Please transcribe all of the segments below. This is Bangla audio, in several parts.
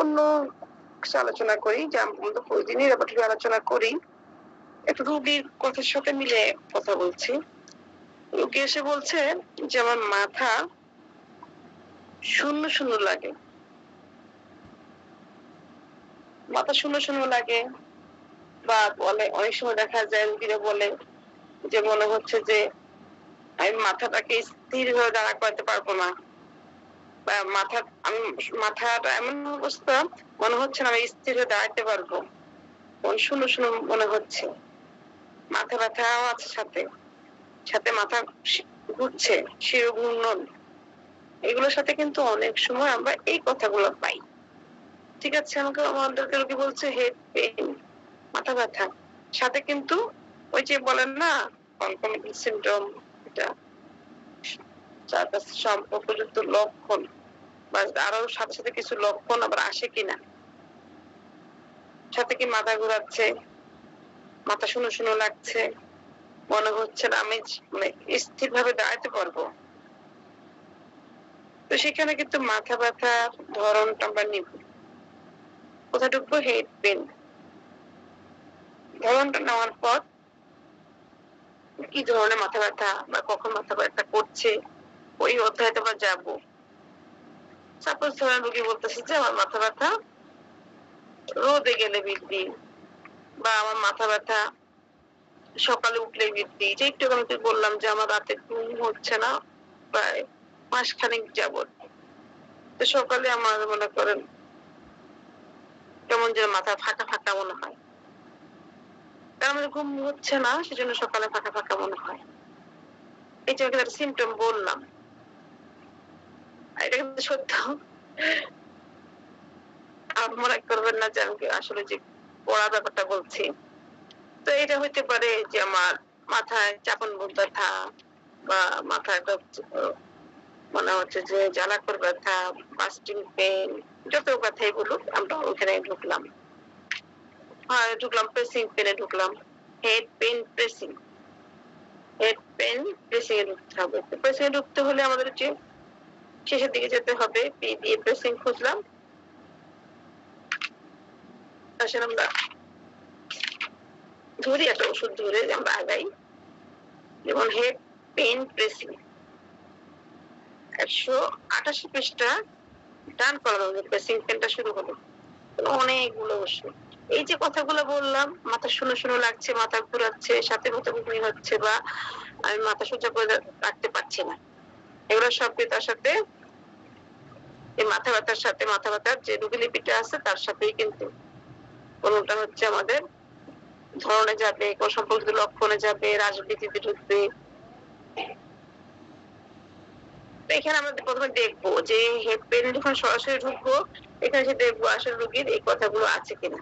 গুরুত্বপূর্ণ কিছু আলোচনা করি, যে আমরা তো প্রতিদিনই এই ব্যাপারটা আলোচনা করি। একটা রোগীর কথার সাথে মিলে কথা বলছি। রোগী এসে বলছে যে আমার মাথা শূন্য, শূন্য লাগে। মাথা শূন্য, শূন্য লাগে, বা বলে অনেক সময় দেখা যায় রোগীরা বলে যে মনে হচ্ছে যে আমি মাথাটাকে স্থিরভাবে দাঁড়া করাতে পারবো না। বা মাথাটা এমন অবস্থা মনে হচ্ছে না আমি স্থির হয়ে দাঁড়াতে পারবো। শূন্য, শূন্য মনে হচ্ছে। মাথা ব্যথাও আছে সাথে। সাথে মাথা ঘুরছে, শিরোঘূর্ণন। এগুলোর সাথে কিন্তু অনেক সময় আমরা এই কথাগুলো পাই। ঠিক আছে, আমাদেরকে রোগী বলছে হেড পেইন, মাথা ব্যথা। সাথে কিন্তু ওই যে বলেন না কনকমিটেন্ট সিম্পটম, এটা যার কাছে সম্পর্কযুক্ত লক্ষণ বা আরো সাথে সাথে কিছু লক্ষণ আবার আসে কিনা। সাথে কি মাথা ঘোরাচ্ছে, মাথা শূন্য শূন্য লাগছে, মনে হচ্ছে না আমি মানে স্থির ভাবে দাঁড়াতে পারবো। তো সেখানে কিন্তু মাথা ব্যথার ধরনটা আমরা নিব। কোথায় ঢুকবো? Head pain. ধরনটা নেওয়ার পর কি ধরনের মাথা ব্যথা বা কখন মাথা ব্যথা করছে ওই অধ্যায়তে আমরা যাবো। সাপোজ ধরেন রোগী বলতেছে যে আমার মাথা ব্যথা রোদে গেলে বৃদ্ধি, বা আমার মাথা ব্যথা সকালে উঠলে বৃদ্ধি। যে একটু আমি বললাম যে আমার রাতে ঘুম হচ্ছে না প্রায় মাসখানেক যাবত। তো সকালে আমার মনে করেন কেমন যেন মাথা ফাঁকা ফাঁকা মনে হয়। তার মানে ঘুম হচ্ছে না, সেজন্য সকালে ফাঁকা ফাঁকা মনে হয়। এই যে একটা সিমটম বললাম, এটা কিন্তু সত্য। মনে করবেন না যে আমি আসলে যে পড়া ব্যাপারটা বলছি। তো এটা হইতে পারে যে আমার মাথায় চাপন ব্যথা, বা মাথায় মনে হচ্ছে যে জ্বালাকর ব্যথা, বাস্টিং পেইন, যত ব্যথাই বলুক আমরা ওখানে ঢুকলাম। হ্যাঁ ঢুকলাম, প্রেসিং পেনে ঢুকলাম। Head pain pressing, head pain pressing এ ঢুকতে হবে। প্রেসিং এ ঢুকতে হলে আমাদের যে শেষের দিকে যেতে হবে, পি দিয়ে প্রেসিং খুঁজলাম। আসলে আমরা ধরি একটা ওষুধ ধরে আমরা আগাই, যেমন হেড পেন প্রেসিং 188 পৃষ্ঠা ডান কলামে প্রেসিং পেনটা শুরু হলো। অনেকগুলো ওষুধ। এই যে কথাগুলো বললাম, মাথা শূন্য শূন্য লাগছে, মাথা ঘুরাচ্ছে, সাথে মাথা বমি হচ্ছে, বা আমি মাথা সোজা করে রাখতে পারছি না, এগুলো সব তার সাথে এই মাথা ব্যথার সাথে মাথা ব্যথার যে রোগীলিপিটা আছে তার সাথেই কিন্তু কোনটা হচ্ছে আমাদের ধরনে যাবে, কোন সম্পর্কিত লক্ষণে যাবে, রাজনীতিতে ঢুকবে। এখানে আমরা প্রথমে দেখবো যে হেড পেন যখন সরাসরি ঢুকবো, এখানে এসে দেখবো আসলে রোগীর এই কথাগুলো আছে কিনা।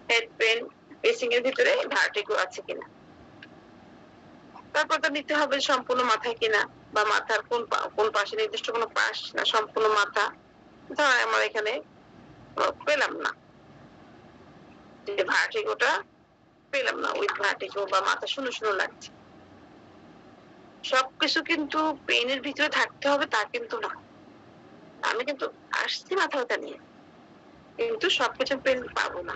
হেড পেন পেসিং এর ভিতরে ভার্টিগো আছে কিনা। তারপর তো নিতে হবে সম্পূর্ণ মাথায় কিনা, বা মাথার কোন পাশে, নির্দিষ্ট কোনো পাশ না সম্পূর্ণ মাথা। ধর আমার এখানে পেলাম না, যে ভার্টিগোটা পেলাম না, উইথ ভার্টিগো বা মাথা শূন্য শূন্য লাগছে। সবকিছু কিন্তু পেনের ভিতরে থাকতে হবে তা কিন্তু না। আমি কিন্তু আসছি মাথা ব্যথা নিয়ে, কিন্তু সবকিছু পেন পাবো না।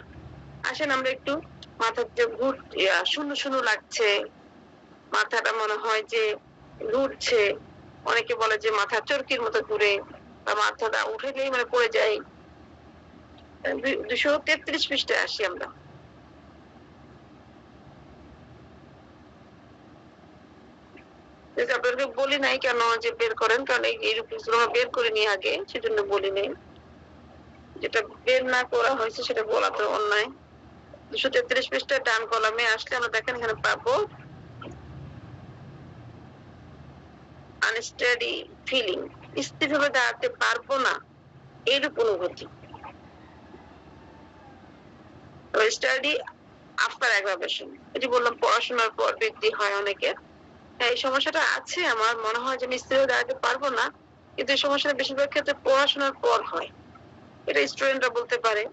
আসেন আমরা একটু মাথার যে শূন্য শূন্য লাগছে, মাথাটা মনে হয় যে ঘুরছে, অনেকে বলে যে মাথা চরকির মতো ঘুরে, বা মাথাটা উঠেলেই মানে পড়ে যায়। 233 পৃষ্ঠায় আসি আমরা। আপনাদেরকে বলি নাই কেন যে বের করেন, কারণ এই রূপগুলো বের করে নিয়ে আগে, সেজন্য বলি নাই। যেটা বের না করা হয়েছে সেটা বলা তো অন্যায়। 233 পৃষ্ঠায় ডান কলামে আসলে আমরা দেখেন এখানে পাবো আনস্টেডি ফিলিং, স্থিরভাবে দাঁড়াতে পারবো না এইরূপ অনুভূতি। স্টাডি আফটার অ্যাগ্রাভেশন, এটি বললাম পড়াশোনার পর বৃদ্ধি হয় অনেকের। এই সমস্যাটা আছে, আমার মনে হয় যে আমি স্থির দাঁড়াতে পারবো না, কিন্তু এই সমস্যাটা বেশিরভাগ ক্ষেত্রে পড়াশোনার পর হয়। এটা স্টুডেন্টরা বলতে পারে,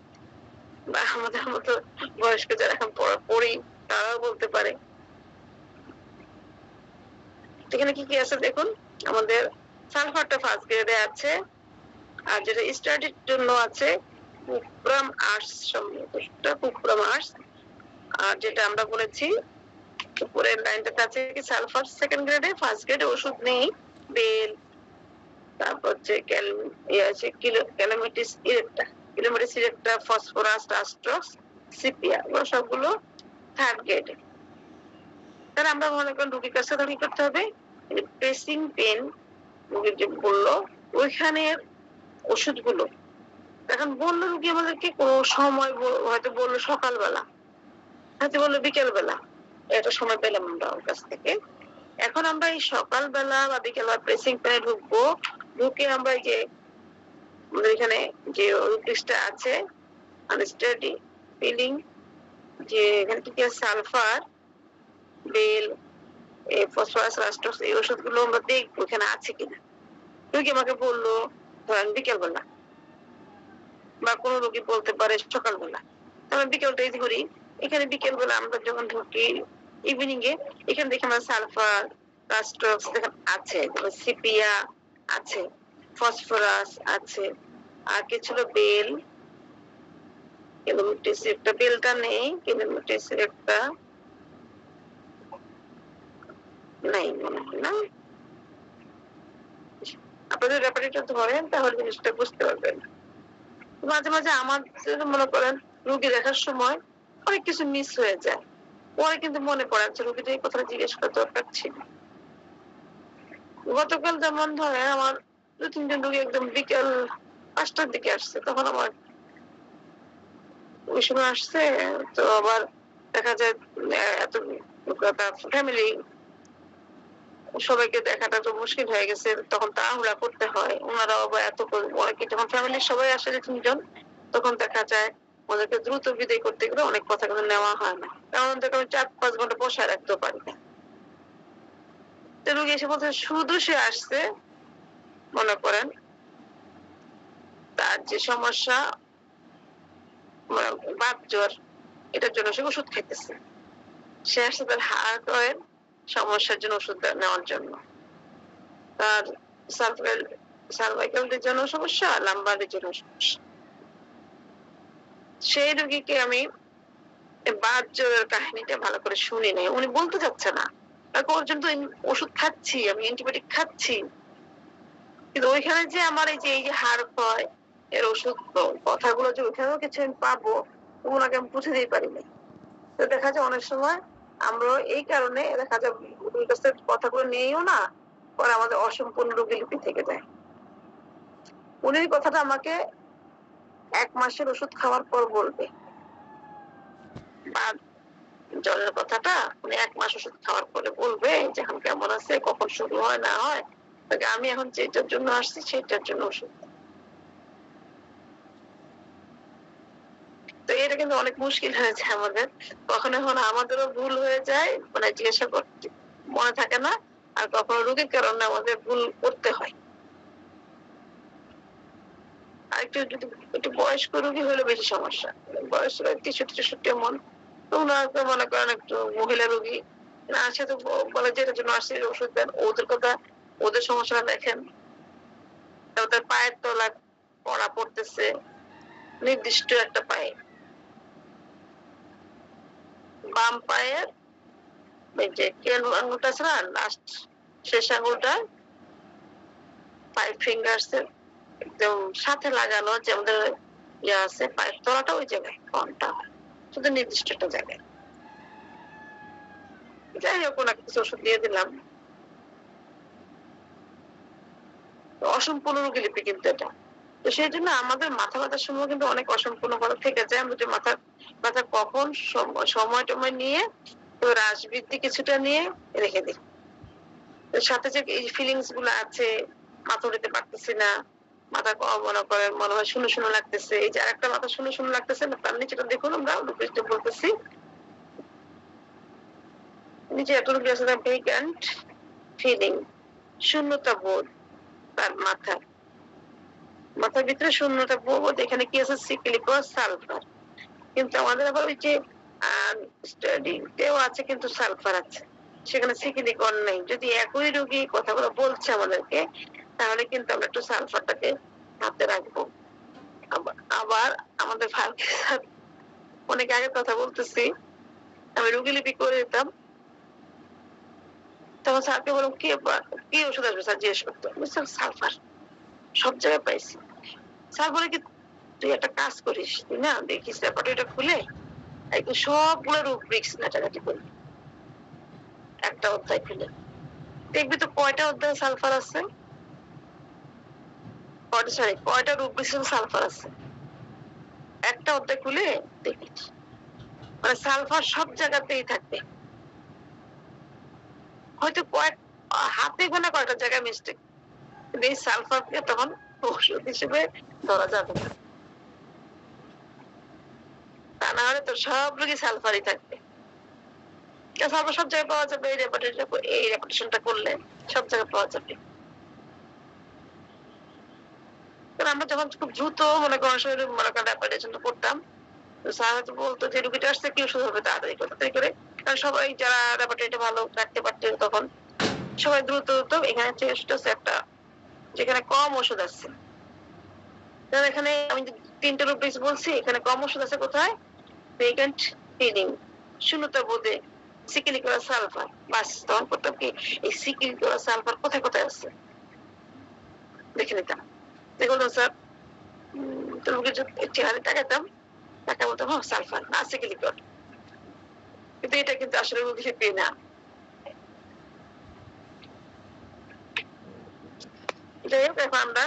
বা আমাদের মতো বয়স্ক যারা এখন পড়ি তারাও বলতে পারে। এখানে কি কি আছে দেখুন, আমাদের সালফারটা ফার্স্ট গ্রেডে আছে, আর যেটা স্টাডির জন্য আছে কুপ্রাম আর্টস, সম্ভবত কুপ্রাম আর্টস। আর যেটা আমরা বলেছি উপরের লাইনটাতে আছে কি সালফার সেকেন্ড গ্রেডে, ফার্স্ট গ্রেডে ওষুধ নেই। বেল, তারপর হচ্ছে ক্যালামিটিস ইরেক্টা, ফসফরাস, রাস্ট্রস, সিপিয়া, এগুলো সবগুলো থার্ড গ্রেডে। তাহলে আমরা মনে করেন রোগীর কাছে কি করতে হবে, প্রেসিং পেন রোগীর যে বললো ওইখানে ওষুধগুলো এখন বললো রোগী আমাদেরকে কোনো সময় হয়তো বললো সকালবেলা, হয়তো বললো বিকেলবেলা, এটা সময় পেলাম আমরা ওর কাছ থেকে। এখন আমরা এই সকালবেলা বা বিকেলবেলা প্রেসিং পেনে ঢুকবো, ঢুকে আমরা এই যে আমাদের এখানে যে রুটিসটা আছে আনস্টাডি ফিলিং, যে এখানে কি সালফার, বেল, ফসফরাস, রাস্ট্রস, এই ওষুধগুলো আমরা দেখবো এখানে আছে কিনা। রোগী আমাকে বললো ধরেন বিকেলবেলা, বা কোনো রোগী বলতে পারে সকালবেলা, আমরা বিকেলটাই ধরি। এখানে বিকেলবেলা আমরা যখন ঢুকি ইভিনিং এ, এখানে দেখি আমরা সালফার, রাস্ট্রস আছে, সিপিয়া আছে, ফসফরাস আছে, আর কিছু বেল, একটা বেলটা নেই, একটা নাই মনে হয় না। আপনাদের ব্যাপারে এটা ধরেন তাহলে জিনিসটা বুঝতে পারবেন। মাঝে মাঝে আমাদের মনে করেন রোগী দেখার সময় অনেক কিছু মিস হয়ে যায়, পরে কিন্তু মনে পড়ে যে রোগীটা এই কথাটা জিজ্ঞেস করা দরকার ছিল। গতকাল যেমন ধরেন আমার 2-3 জন রোগী একদম বিকেল 5টার দিকে আসছে, তখন আমার ওই সময় আসছে, তো আবার দেখা যায় এত ফ্যামিলি সবাইকে দেখাটা তো মুশকিল হয়ে গেছে, তখন তাড়াহুড়া করতে হয়। ওনারাও আবার এত অনেকে যখন ফ্যামিলির সবাই আসে 3 জন, তখন দেখা যায় ওদেরকে দ্রুত বিদায় করতে গেলে অনেক কথা কিন্তু নেওয়া হয় না, কারণ ওদেরকে আমি 4-5 ঘন্টা বসায় রাখতেও পারি না। তো রোগী এসে বলছে শুধু সে আসছে মনে করেন তার যে সমস্যা বাত জ্বর, এটার জন্য সে ওষুধ খাইতেছে। সে আসছে তার হার্টের সমস্যার জন্য ওষুধ নেওয়ার জন্য, তার সার্ভাইকালের জন্য সমস্যা, লাম্বারের জন্য সমস্যা। সেই রোগীকে আমি বাত জ্বরের কাহিনীটা ভালো করে শুনি নাই, উনি বলতে চাচ্ছে না, পর্যন্ত ওষুধ খাচ্ছি, আমি অ্যান্টিবায়োটিক খাচ্ছি, কিন্তু ওইখানে যে আমার এই যে হাড় ক্ষয় এর ওষুধ কথাগুলো যে ওইখানেও কিছু আমি পাবো, ওনাকে আমি বুঝে দিতে পারি নাই। তো দেখা যায় অনেক সময় আমরা এই কারণে দেখা যায় রোগীর কাছে কথাগুলো নিয়েও না, পরে আমাদের অসম্পূর্ণ রোগী লিপি থেকে যায়। উনি কথাটা আমাকে 1 মাসের ওষুধ খাওয়ার পর বলবে, বা জ্বরের কথাটা উনি 1 মাস ওষুধ খাওয়ার পরে বলবে যে এখন কেমন আছে, কখন শুরু হয় না হয়, আমি এখন যেটার জন্য আসছি সেটার জন্য ওষুধ। তো এটা কিন্তু অনেক মুশকিল হয়েছে আমাদের, কখনো কখনো আমাদেরও ভুল হয়ে যায়, মানে জিজ্ঞাসা করতে মনে থাকে না, আর কখনো রোগীর কারণে আমাদের ভুল করতে হয়। আর একটু বয়স্ক রোগী হলে বেশি সমস্যা, বয়স 63-63 এমন, তো ওনাকে মনে করেন একটু মহিলা রোগী না আসে, তো বলে যেটার জন্য আসছে ওষুধ দেন, ওদের কথা ওদের সমস্যা দেখেন। ওদের পায়ের তলা পড়া পড়তেছে নির্দিষ্ট একটা পায়ে, বাম পায়ের এই যে আঙুলটা আছে না, লাস্ট শেষ আঙুলটা 5 ফিঙ্গার্স এর একদম সাথে লাগানো, যে আমাদের ইয়ে আছে পায়ের তলাটা ওই জায়গায় কোনটা শুধু নির্দিষ্ট একটা জায়গায়। যাই হোক ওনাকে কিছু ওষুধ দিয়ে দিলাম। অসম্পূর্ণ রোগী লিপি কিন্তু এটা। তো সেই জন্য আমাদের মাথা ব্যথার সময় কিন্তু অনেক অসম্পূর্ণ ভাবে থেকে যায়। আমরা যে মাথা ব্যথা কখন সময় টময় নিয়ে তো হ্রাস বৃদ্ধি কিছুটা নিয়ে রেখে দিই। সাথে যে এই ফিলিংস গুলো আছে, মাথা উঠাতে পারতেছি না, মাথা মনে করেন মনে হয় শূন্য শূন্য লাগতেছে, এই যে আরেকটা মাথা শূন্য শূন্য লাগতেছে না, তার নিচেটা দেখুন, আমরা বলতেছি নিচে এতটুকু আছে ভেকান্ট ফিলিং, শূন্যতা বোধ তার মাথার ভিতরে শূন্যতা বোধ। এখানে কি আছে, সিক্লিকস সালফার, কিন্তু আমাদের আবার ওই যে স্টাডিতেও আছে কিন্তু সালফার আছে, সেখানে সিক্লিকন নেই। যদি একই রোগী কথাগুলো বলছে আমাদেরকে, তাহলে কিন্তু আমরা একটু সালফারটাকে হাতে রাখবো। আবার আমাদের ফারুকী স্যার অনেক আগের কথা বলতেছি, আমি রোগীলিপি করে দিতাম। তখন স্যারকে বললাম, কি ওষুধ আসবে স্যার জিজ্ঞেস করতো। স্যার সালফার সব জায়গায় পাইছি। স্যার বলে কি, তুই একটা কাজ করিস, তুই না দেখিস ল্যাবরেটরিটা খুলে একদম সবগুলো রুব্রিক্স ঘাটাঘাটি করবি একটা অধ্যায় খুলে, দেখবি তো কয়টা অধ্যায় সালফার আছে, কয়টা রুব্রিক্স সালফার আছে একটা অধ্যায় খুলে দেখিস। মানে সালফার সব জায়গাতেই থাকবে, হয়তো কয়েক হাতে গোনা কয়টা জায়গায় মিস্টেক, কিন্তু এই সালফারকে তখন ওষুধ হিসেবে ধরা যাবে না। তা না হলে তো সব রোগী সালফারই থাকবে। সালফার সব জায়গায় পাওয়া যাবে, এই রেপুটেশনটা করলে সব জায়গায় পাওয়া যাবে। আমরা যখন খুব দ্রুত মনে করেন শরীরে মনে করেন রেপুটেশন করতাম, স্যার হয়তো বলতো যে রুগীটা আসছে কি ওষুধ হবে তাড়াতাড়ি তাড়াতাড়ি করে, কারণ সবাই যারা রেপুটেশনটা ভালো রাখতে পারতেন তখন সবাই দ্রুত দ্রুত এখানে একটা যেখানে কম ওষুধ আছে, এখানে আমি 3টে রুপিস বলছি, এখানে কম ওষুধ আছে কোথায়, ভেগান্ট ফিডিং, শূন্যতা বোধে, সিকিলিকোলা সালফার। বাস তখন করতাম কি, এই সিকিলিকোলা সালফার কোথায় কোথায় আছে দেখে নিতাম। বলতাম স্যার, রুগীর চেহারা তাকাতাম, তাকা বলতাম সালফার না সিকিলিকল, কিন্তু এটা কিন্তু আসলে রুগী পেয়ে না। যাই হোক, এখন আমরা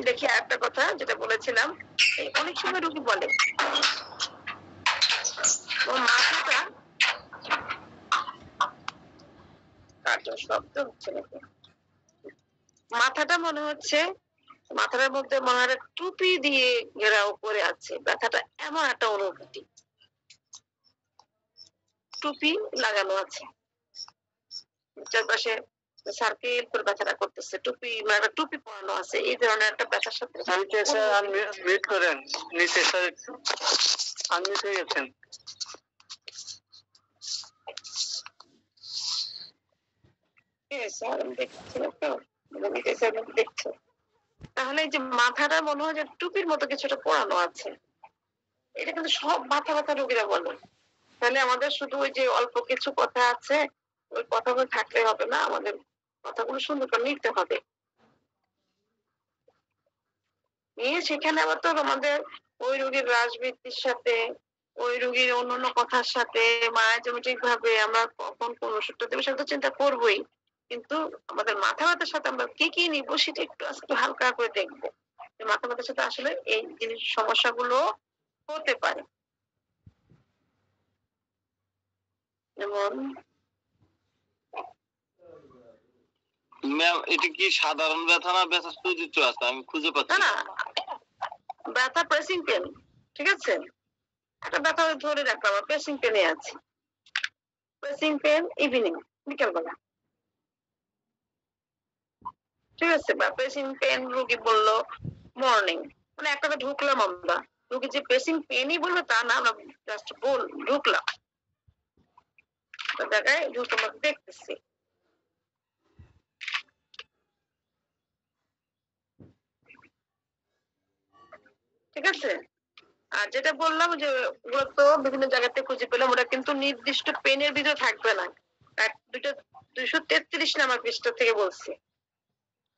দেখি একটা কথা যেটা বলেছিলাম, অনেক সময় রুগী বলে মাথাটা শব্দ হচ্ছে নাকি, মাথাটা মনে হচ্ছে, মাথার মধ্যে মনে হয় টুপি দিয়ে ঘেরাও করে আছে, ব্যথাটা এমন একটা অনুভূতি, টুপি লাগানো আছে চারপাশে, সার্কেল করে ব্যথাটা করতেছে, টুপি মানে টুপি পরানো আছে, এই ধরনের একটা ব্যথার সাথে। মিট করেন নিচে স্যার, একটু আনমিট হয়ে গেছেন। তাহলে এই যে মাথাটা মনে হয় যে টুপির মতো কিছুটা পরানো আছে, এটা কিন্তু সব মাথা ব্যথা রোগীরা বলে। তাহলে আমাদের শুধু ওই যে অল্প কিছু কথা আছে, ওই কথাগুলো থাকলে হবে না, আমাদের কথাগুলো সুন্দর করে নিতে হবে। নিয়ে সেখানে আবার তো আমাদের ওই রোগীর রাজবৃত্তির সাথে, ওই রোগীর অন্যান্য কথার সাথে মায়াজমিটিক ভাবে আমরা কখন কোন ওষুধটা দেবো সেটা তো চিন্তা করবোই, কিন্তু আমাদের মাথা ব্যথার সাথে আমরা কি কি নিবো সেটা একটু আজকে হালকা করে দেখবো। মাথা ব্যথার সাথে আসলে এই জিনিস সমস্যাগুলো হতে পারে, যেমন ম্যাম এটা কি সাধারণ ব্যথা না ব্যথা সুচিত্র আছে, আমি খুঁজে পাচ্ছি না। ব্যথা প্রেসিং পেন, ঠিক আছে, একটা ব্যথা ধরে রাখলাম প্রেসিং পেনে আছে, প্রেসিং পেন ইভিনিং বিকেলবেলা, ঠিক আছে, বা প্রেসিং পেন রুগী বললো মর্নিং, মানে একটা ঢুকলাম আমরা, রুগী যে প্রেসিং পেনই বলবে তা না, আমরা জাস্ট ঢুকলাম জায়গায়, ঢুকে আমরা দেখতেছি। ঠিক আছে, আর যেটা বললাম যে ওগুলো তো বিভিন্ন জায়গাতে খুঁজে পেলাম, ওটা কিন্তু নির্দিষ্ট পেনের ভিতরে থাকবে না। 233 নাম্বার পৃষ্ঠা থেকে বলছি,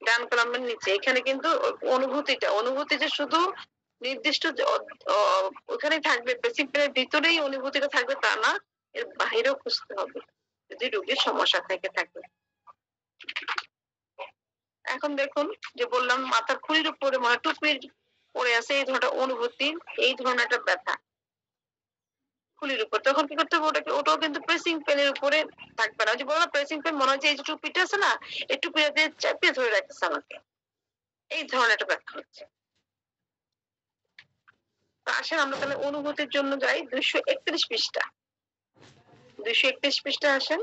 ডান কলামের নিচে, এখানে কিন্তু অনুভূতি যে শুধু নির্দিষ্ট ওখানেই থাকবে, বেসিক পেনের ভিতরেই অনুভূতিটা থাকবে তা না, এর বাহিরেও খুঁজতে হবে যদি রোগীর সমস্যা থেকে থাকে। এখন দেখুন যে বললাম মাথার খুলির উপরে মানে টুপির পড়ে আছে এই ধরনের অনুভূতি, এই ধরনের একটা ব্যথা খুলির উপর, তখন কি করতে হবে, ওটাও কিন্তু প্রেসিং পেনের উপরে থাকবে না। যে বললাম প্রেসিং পেন মনে হচ্ছে এই যে টুপিটা আছে না, এই টুপিটা দিয়ে চাপিয়ে ধরে রাখতেছে আমাকে, এই ধরনের একটা ব্যথা হচ্ছে। আসেন আমরা তাহলে অনুভূতির জন্য যাই 231 পৃষ্ঠা, 231 পৃষ্ঠা আসেন,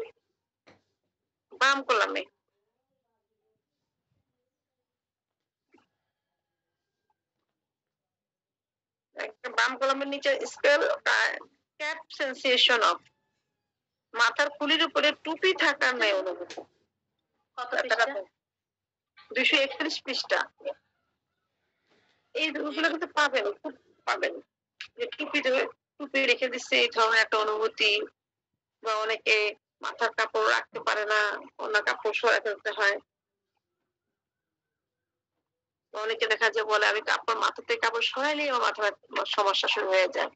বাম কলামে বাম কলামের নিচে স্কেল ক্যাপ সেন্সেশন অফ, মাথার খুলির উপরে টুপি থাকার নেই অনুভূতি, 231 পৃষ্ঠা। এই রোগগুলো কিন্তু পাবেন, খুব পাবেন। যে টুপি রেখে দিচ্ছে এই ধরনের একটা অনুভূতি, বা অনেকে মাথার কাপড় রাখতে পারে না, অন্য কাপড় সরাই ফেলতে হয়। অনেকে দেখা যায় বলে আমি কাপড় মাথা থেকে কাপড় সরাইলেই আমার মাথা সমস্যা শুরু হয়ে যায়।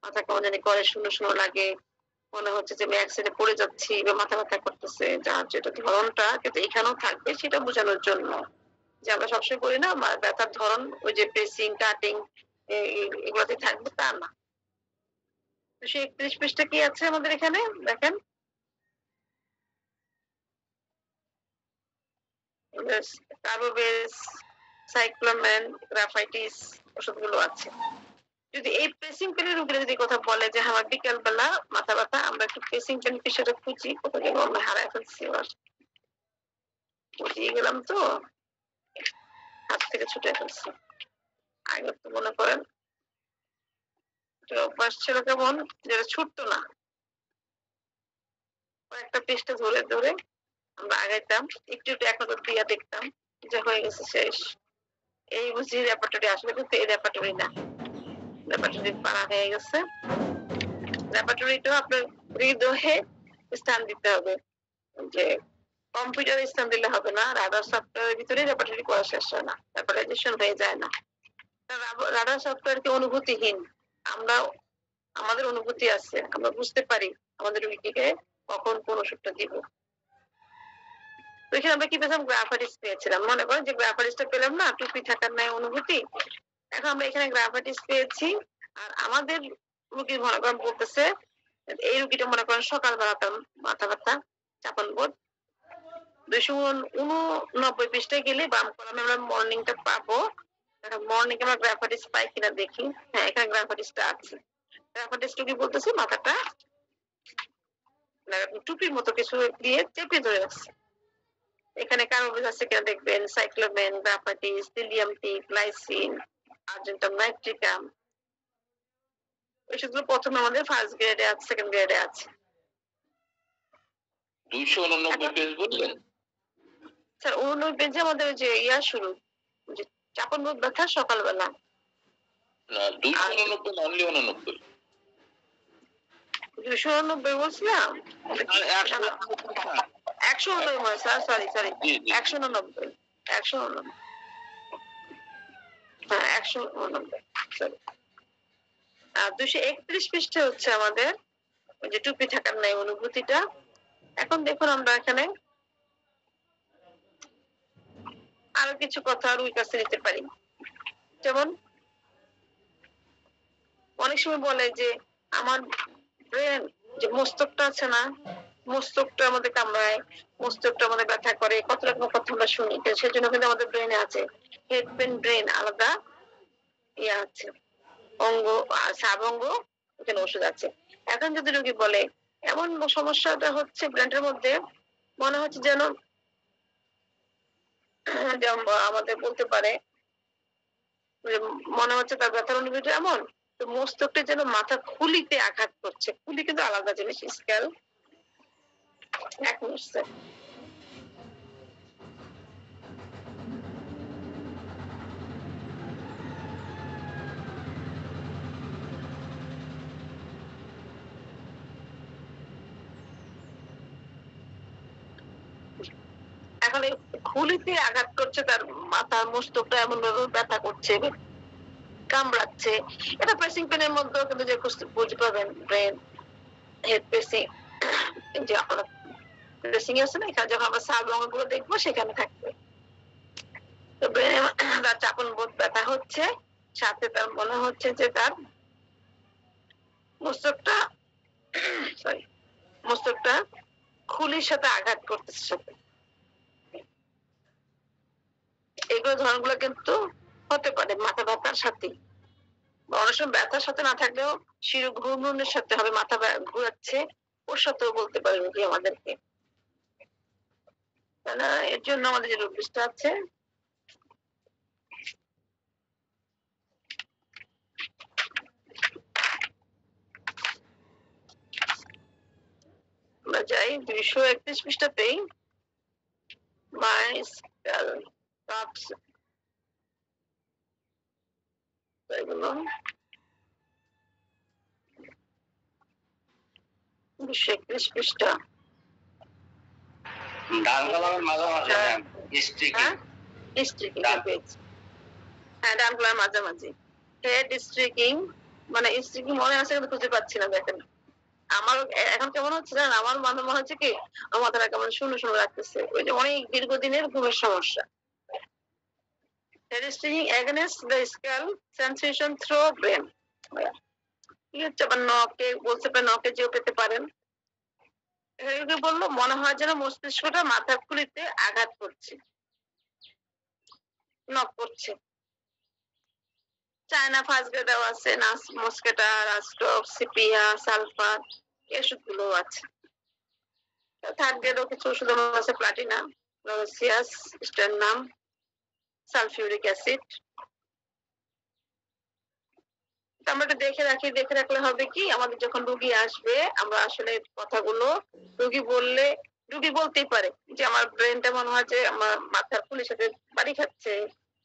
মাথা কেমন জানি করে, শূন্য শূন্য লাগে, মনে হচ্ছে যে আমি অ্যাক্সিডেন্টে পড়ে যাচ্ছি বা মাথা ব্যথা করতেছে। যার যেটা ধরনটা কিন্তু এখানেও থাকবে সেটা বোঝানোর জন্য যে আমরা সবসময় করি না ব্যথার ধরন ওই যে প্রেসিং কাটিং এগুলোতে থাকবে তা না। তো সেই 31 পৃষ্ঠা কি আছে আমাদের এখানে দেখেন, কার্বোভেজ, সাইক্লোমেন, গ্রাফাইটিস ওষুধগুলো আছে। যদি এই প্রেসিং পেনের রোগীরা যদি কথা বলে যে আমার বিকেল বেলা মাথা ব্যথা, আমরা একটু প্রেসিং পেন বিষয়টা খুঁজি, কোথাও যেন আমরা হারায় ফেলছি, আবার বুঝিয়ে গেলাম তো হাত থেকে ছুটে ফেলছি। আগে তো মনে করেন অভ্যাস ছিল কেমন, যেটা ছুটতো না, কয়েকটা পৃষ্ঠা ধরে ধরে আমরা আগাইতাম, একটু একটু এক নজর দিয়া দেখতাম যে হয়ে গেছে শেষ, এই বুঝি রেপার্টরি। আসলে কিন্তু এই রেপার্টরি না, রেপার্টরি পাড়া হয়ে গেছে। রেপার্টরিটা আপনার হৃদয়ে স্থান দিতে হবে, যে কম্পিউটারে স্থান দিলে হবে না, রাডার সফটওয়্যারের ভিতরে রেপার্টরি করা শেষ হয় না, রেপার্টাইজেশন হয়ে যায় না। রাডার সফটওয়্যার কি অনুভূতিহীন? আমরা আমাদের অনুভূতি আছে, আমরা বুঝতে পারি আমাদের রোগীকে কখন কোন ওষুধটা দিব। তো এখানে আমরা কি পেয়েছিলাম, গ্রাফাইটিস পেয়েছিলাম। মনে করেন যে গ্রাফাইটিসটা পেলাম না, টুপি থাকার নাই অনুভূতি, এখন আমরা এখানে গ্রাফাইটিস পেয়েছি। আর আমাদের রোগী মনে করেন বলতেছে, এই রোগীটা মনে করেন সকালবেলা তার মাথা ব্যথা, চাপান বোধ। 289 পৃষ্ঠায় গেলে বাম কলামে আমরা মর্নিংটা পাবো। মর্নিং আমরা গ্রাফাইটিস পাই কিনা দেখি। হ্যাঁ, এখানে গ্রাফাইটিসটা আছে। গ্রাফাইটিস রোগী বলতেছে মাথাটা টুপির মতো কিছু দিয়ে চেপে ধরে রাখছে। এখানে কার্বোভেজ আছে কিনা দেখবেন, সাইক্লোমেন, গ্রাফাইটিস, সিলিয়ামটি, গ্লাইসিন, আর্জেন্টাম নাইট্রিকাম। ওষুধগুলো প্রথমে আমাদের ফার্স্ট গ্রেডে আছে, সেকেন্ড গ্রেডে আছে। 289 পেজ বললেন? স্যার 89 পেজে আমাদের যে ইয়া শুরু, যে চাপন বোধ ব্যথা সকালবেলা। না, 289 না, অনলি 89। 289 বলছিলাম, 189 স্যার, সরি 189, 189, হ্যাঁ 189, সরি। আর 231 পৃষ্ঠা হচ্ছে আমাদের ওই যে টুপি থাকার নাই অনুভূতিটা। এখন দেখুন আমরা এখানে আরো কিছু কথা আর ওই কাছে নিতে পারি। যেমন অনেক সময় বলে যে আমার ব্রেন, যে মস্তকটা আছে না, মস্তকটা আমাদের কামড়ায়, মস্তকটা আমাদের ব্যথা করে, কত রকম কথা আমরা শুনি। সেজন্য কিন্তু আমাদের ব্রেনে আছে হেড পেন, ব্রেন আলাদা ইয়ে আছে অঙ্গ, সাব অঙ্গ, এখানে ওষুধ আছে। এখন যদি রোগী বলে এমন সমস্যাটা হচ্ছে ব্রেনের মধ্যে, মনে হচ্ছে যেন আমাদের বলতে পারে মনে হচ্ছে তার ব্যথার অনুভূতি এমন, তো মস্তকটা যেন মাথা খুলিতে আঘাত করছে। খুলি কিন্তু আলাদা জিনিস, স্কেল। এক মিনিট স্যার। এখন এই খুলিতে আঘাত করছে, তার মাথার মস্তকটা এমন ভাবে ব্যথা করছে, কামড়াচ্ছে। এটা প্রেসিং পেনের মধ্যেও কিন্তু যে বুঝতে পারবেন, ব্রেন হেড প্রেসিং, যে আমরা প্রেসিং আছে না, এখানে যখন আমরা সাব অঙ্গগুলো দেখবো সেখানে থাকবে। তো ব্রেনে তার চাপন বোধ ব্যথা হচ্ছে, সাথে তার মনে হচ্ছে যে তার মস্তকটা সরি মস্তকটা খুলির সাথে আঘাত করতেছে সাথে। এগুলো ধরনগুলো কিন্তু হতে পারে মাথা ব্যথার সাথে, বা অনেক সময় ব্যথার সাথে না থাকলেও শিরো ঘূর্ণনের সাথে হবে, মাথা ঘুরাচ্ছে, ওর সাথেও বলতে পারে রোগী আমাদেরকে। এর জন্য আমাদের যে রোগটা আছে, আমরা যাই 231 পৃষ্ঠাতেই মাইস্কাল কাপস এগুলো 231 পৃষ্ঠা। ডান কলামের মাঝামাঝি স্ট্রিকিং। হ্যাঁ, স্ট্রিকিং পেজ। হ্যাঁ, ডান কলামের মাঝামাঝি। হেড স্ট্রিকিং মানে স্ট্রিকিং মনে আছে কিন্তু খুঁজে পাচ্ছি না। দেখেন আমার এখন কেমন হচ্ছে জানেন, আমার মনে হচ্ছে কি আমার মাথাটা কেমন শূন্য শূন্য লাগতেছে, ওই যে অনেক দীর্ঘদিনের ঘুমের সমস্যা। Head striking against the skull sensation through brain. কি হচ্ছে আবার নকে বলতে পারেন, নকে যেও পেতে পারেন। এগুলো বললো মনে হয় যেন মস্তিষ্কটা মাথার খুলিতে আঘাত করছে, নক করছে। চায়না ফার্স্ট গ্রেড দেওয়া আছে, নাস মস্কেটা, রাস্টপ, সিপিয়া, সালফার, এই ওষুধগুলো আছে। থার্ড গ্রেডও কিছু ওষুধ আছে, প্লাটিনা, লরোসিয়াস, স্টেরনাম, সালফিউরিক অ্যাসিড। আমরা একটু দেখে রাখলে হবে কি আমাদের যখন রুগী আসবে আমরা আসলে কথাগুলো রুগী বললে, রুগী বলতেই পারে যে আমার ব্রেনটা মনে হয় যে আমার মাথার খুলির সাথে বাড়ি খাচ্ছে,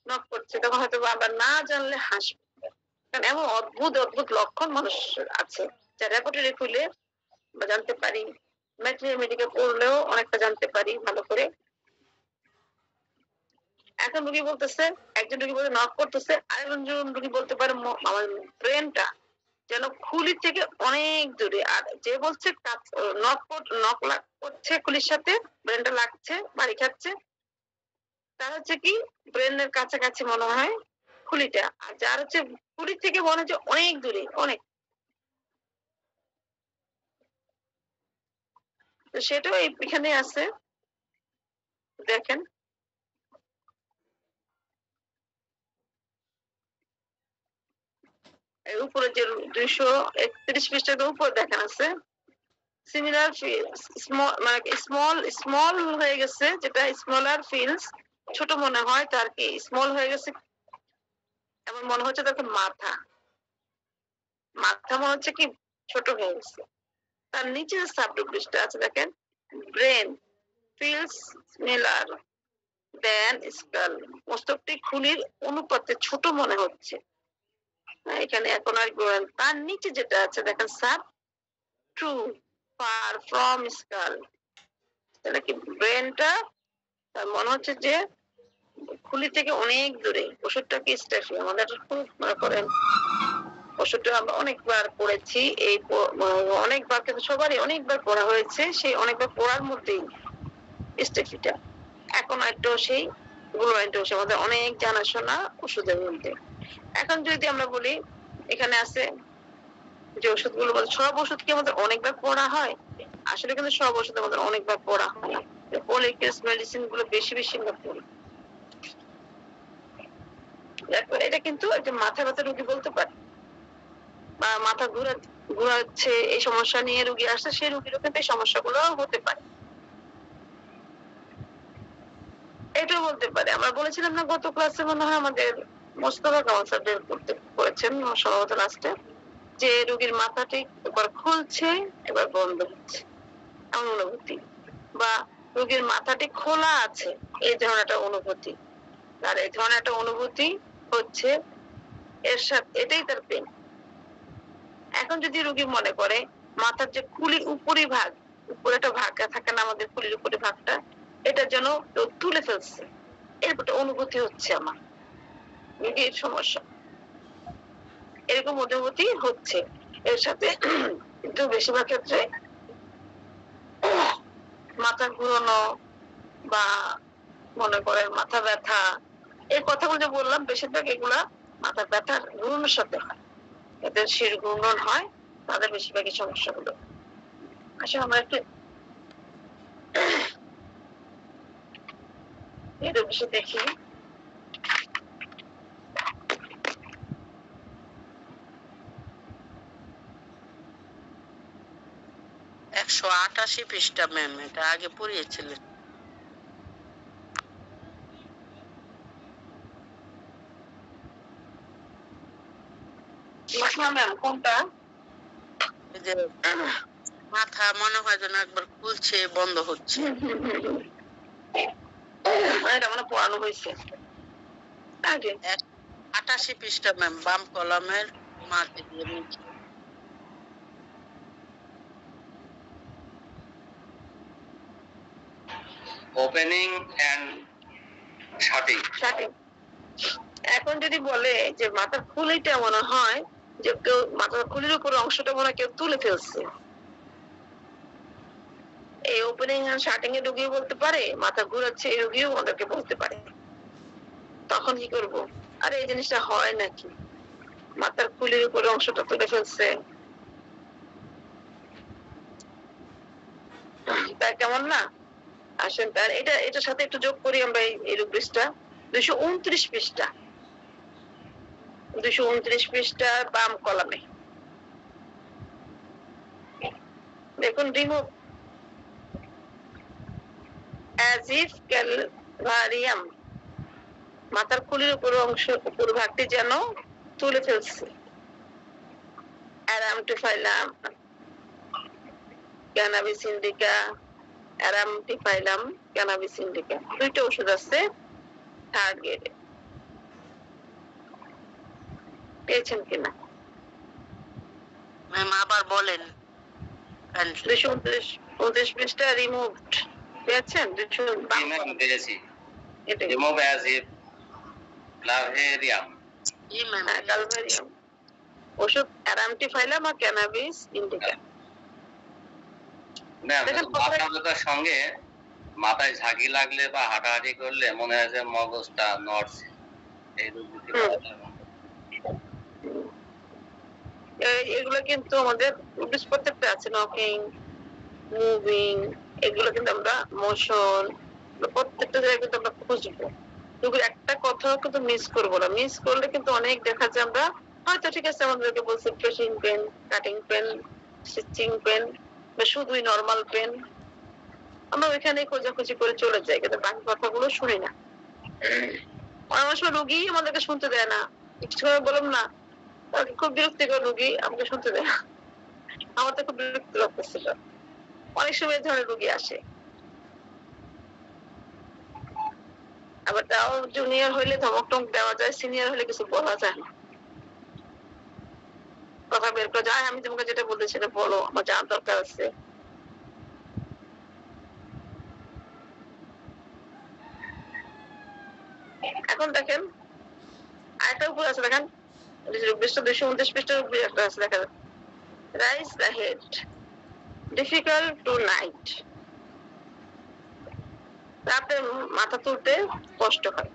নক করছে, তখন হয়তো আমরা না জানলে হাসবো। কারণ এমন অদ্ভুত অদ্ভুত লক্ষণ মানুষ আছে যা রেপার্টরি খুলে আমরা জানতে পারি, মেডিকেল পড়লেও অনেকটা জানতে পারি ভালো করে। এখন রুগী বলতেছে, একজন রুগী বলতে নক করতেছে, আরেকজন রুগী বলতে পারে আমার ব্রেনটা যেন খুলি থেকে অনেক দূরে। আর যে বলছে নক করছে খুলির সাথে, ব্রেনটা লাগছে, বাড়ি খাচ্ছে, তার হচ্ছে কি ব্রেনের কাছাকাছি মনে হয় খুলিটা, আর যার হচ্ছে খুলি থেকে মনে হচ্ছে অনেক দূরে, অনেক। তো সেটাও এখানে আছে, দেখেন। উপরে যে 231 পৃষ্ঠার উপর দেখেন আছে সিমিলার স্মল, মানে স্মল হয়ে গেছে, যেটা স্মলার ফিলস ছোট মনে হয়, তার কি স্মল হয়ে গেছে এমন মনে হচ্ছে। তখন মাথা মনে হচ্ছে কি ছোট হয়ে গেছে। তার নিচে সাবগ্রুপ লিস্ট আছে দেখেন, brain feels smaller than skull, মস্তকটি খুলির অনুপাতে ছোট মনে হচ্ছে। এখানে এখন আর তার নিচে যেটা আছে দেখেন sub true far from skull, তাহলে কি ব্রেনটা মনে হচ্ছে যে খুলি থেকে অনেক দূরে। ওষুধটা কি স্টেফি, আমাদের খুব মনে করেন ওষুধটা আমরা অনেকবার পড়েছি, এই অনেকবার কিন্তু সবারই অনেকবার পড়া হয়েছে, সেই অনেকবার পড়ার মধ্যেই স্টেফিটা এখন একটু সেই গ্লোয়েন্টোস আমাদের অনেক জানাশোনা ওষুধের মধ্যে। এখন যদি আমরা বলি এখানে আছে যে ওষুধগুলো বলতে সব ওষুধ কি আমাদের অনেকবার পড়া হয়? আসলে কিন্তু সব ওষুধ আমাদের অনেকবার পড়া হয় না, পলিকেস মেডিসিন গুলো বেশি বেশি আমরা পড়ি। এটা কিন্তু একটা মাথা ব্যথা রোগী বলতে পারে, বা মাথা ঘুরাচ্ছে এই সমস্যা নিয়ে রোগী আসছে, সেই রোগীরও কিন্তু এই সমস্যাগুলো হতে পারে, এটাও বলতে পারে। আমরা বলেছিলাম না গত ক্লাসে মনে হয় আমাদের মোস্তফা কামাল স্যার বের করতে করেছেন সম্ভবত লাস্টে, যে রোগীর মাথাটি এবার খুলছে এবার বন্ধ হচ্ছে এমন অনুভূতি, বা রোগীর মাথাটি খোলা আছে এই ধরনের একটা অনুভূতি। আর এই ধরনের একটা অনুভূতি হচ্ছে এর সাথে, এটাই তার পেন। এখন যদি রোগী মনে করে মাথার যে খুলির উপরি ভাগ, উপরে একটা ভাগ থাকে না আমাদের খুলির উপরি ভাগটা, এটা যেন কেউ তুলে ফেলছে, এরকম একটা অনুভূতি হচ্ছে আমার, রোগীর সমস্যা এরকম অনুভূতি হচ্ছে এর সাথে। কিন্তু বেশিরভাগ ক্ষেত্রে মাথা ঘুরানো বা মনে করেন মাথা ব্যথা, এই কথাগুলো যে বললাম বেশিরভাগ এগুলা মাথা ব্যথার ঘূর্ণনের সাথে হয়, এদের শির ঘূর্ণন হয়, তাদের বেশিরভাগই সমস্যাগুলো। আসলে আমরা একটু এদের বিষয়ে দেখি। 188 পৃষ্ঠা ম্যাম, এটা আগে পড়িয়েছিলেন। ম্যাম কোনটা? যে মাথা মনে হয় যেন একবার খুলছে বন্ধ হচ্ছে। এটা মানে পড়ানো হয়েছে আগে। 88 পৃষ্ঠা ম্যাম, বাম কলামের মাঝে দিয়ে নিচে। Opening and shutting. এখন যদি বলে যে মাথার খুলিটা মনে হয় যে কেউ মাথার খুলির উপর অংশটা মনে হয় কেউ তুলে ফেলছে, এই ওপেনিং এন্ড শার্টিং এ ঢুকিয়ে বলতে পারে, মাথা ঘুরাচ্ছে এই রুগীও আমাদেরকে বলতে পারে। তখন কি করব? আরে এই জিনিসটা হয় নাকি, মাথার খুলির উপর অংশটা তুলে ফেলছে, তাই কেমন না? আসেন তার এটার সাথে একটু যোগ করি আমরা এই রুব্রিক্সটা। 229 পৃষ্ঠা, 229 পৃষ্ঠা বাম কলামে দেখুন, রিমুভ as if ক্যালভারিয়াম, মাথার খুলির উপর অংশ উপর ভাগটি যেন তুলে ফেলছে। অ্যারামটিফাইলাম, ক্যানাবিস ইন্ডিকা, অ্যারামটিফাইলাম, ক্যানাবিস ইন্ডিকা, দুইটা ওষুধ আছে থার্ড গ্রেডে। পেয়েছেন কিনা ম্যাম আবার বলেন। 229 পৃষ্ঠা রিমুভড পেয়েছেন? পেয়েছি। Remove as if calvarium. জি ম্যাম, ক্যালভেরিয়াম ওষুধ অ্যারামটিফাইলাম আর ক্যানাবিস ইন্ডিকা। মাথা ব্যথার সঙ্গে মাথায় ঝাঁকি লাগলে বা হাঁটাহাঁটি করলে মনে হয় যে মগজটা নড়ছে, এই রোগটি। এগুলো কিন্তু আমাদের প্রত্যেকটা আছে, নকিং, মুভিং, এগুলো কিন্তু আমরা মোশন, প্রত্যেকটা জায়গায় কিন্তু আমরা খুঁজবো। রোগীর একটা কথাও কিন্তু মিস করবো না। মিস করলে কিন্তু অনেক দেখা যায় আমরা হয়তো ঠিক আছে আমাদেরকে বলছে pressing pain, cutting pain, stitching pain বা শুধুই নর্মাল পেন, আমরা ওইখানে খোঁজাখুঁজি করে চলে যাই, কিন্তু বাকি কথাগুলো শুনি না। অনেক সময় রোগী আমাদেরকে শুনতে দেয় না, একটু সময় বললাম না, খুব বিরক্তিকর রোগী আমাকে শুনতে দেয় না। আমার তো খুব বিরক্ত লাগতেছিল। অনেক সময় এই ধরনের রোগী আসে। আবার তাও জুনিয়র হইলে ধমক টমক দেওয়া যায়, সিনিয়র হলে কিছু বলা যায় না, কথা বের করে যায়, আমি তোমাকে যেটা বলতে সেটা বলো, আমার জানার দরকার আছে। এখন দেখেন আরেকটা উপর আছে, দেখেন 229 পৃষ্ঠার উপরে একটা আছে, দেখা যায় rise the head, difficult to night, রাতে মাথা তুলতে কষ্ট হয়।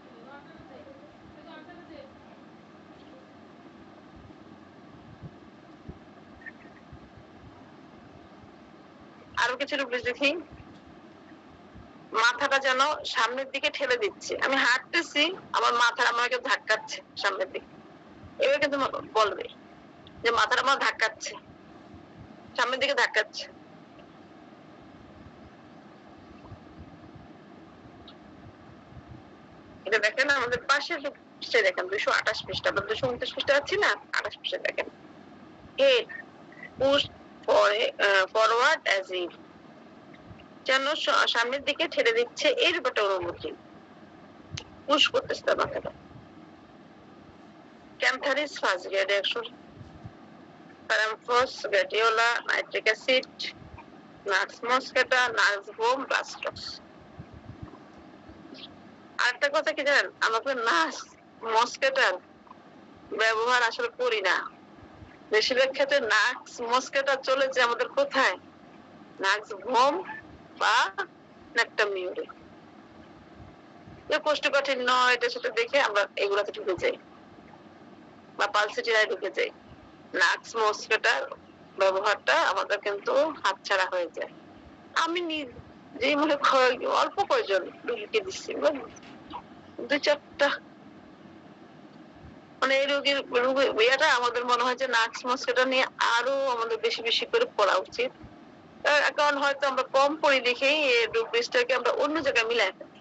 আরো কিছু রূপ দেখি, মাথাটা যেন সামনের দিকে ঠেলে দিচ্ছে, আমি হাঁটতেছি আমার মাথা আমাকে ধাক্কাচ্ছে সামনের দিকে, এবার কিন্তু বলবে যে মাথাটা আমার ধাক্কাচ্ছে, সামনের দিকে ধাক্কাচ্ছে। এটা দেখেন আমাদের পাশের পৃষ্ঠা দেখেন, 228 পৃষ্ঠা, আমরা 229 পৃষ্ঠা আছি না, 28 পৃষ্ঠা দেখেন, head push forward as if, যেন সামনের দিকে ঠেলে দিচ্ছে এর একটা অনুভূতি, পুশ করতেছে তার মাথাটা। ক্যান্থারিস ফার্স্ট গ্রেড অ্যাকশন, প্যারামফস গ্যাটিওলা, nitric acid, nux moschata, nux vom, প্লাস্টক্স। আরেকটা কথা কি জানেন, আমরা নাক্স মসকেটার ব্যবহার আসলে করি না, বেশিরভাগ ক্ষেত্রে নাক্স মসকেটা চলেছে আমাদের কোথায়, নাক্স ভোম বা নেক্টামিউরে। কোষ্ঠকাঠিন্য এটা সেটা দেখে আমরা এগুলাতে ঢুকে যাই বা পালসিটিরায় ঢুকে যাই, নাক্স মসকেটার ব্যবহারটা আমাদের কিন্তু হাতছাড়া হয়ে যায়। আমি যে মনে অল্প কয়জন রোগীকে দিচ্ছি, 2-4টা, মানে এই রোগীর ইয়েটা আমাদের মনে হয় যে নাক্স মসকেটা নিয়ে আরো আমাদের বেশি বেশি করে পড়া উচিত, কারণ হয়তো আমরা কম পড়ি দেখেই এই রোগ বিষটাকে আমরা অন্য জায়গায় মিলাই ফেলি।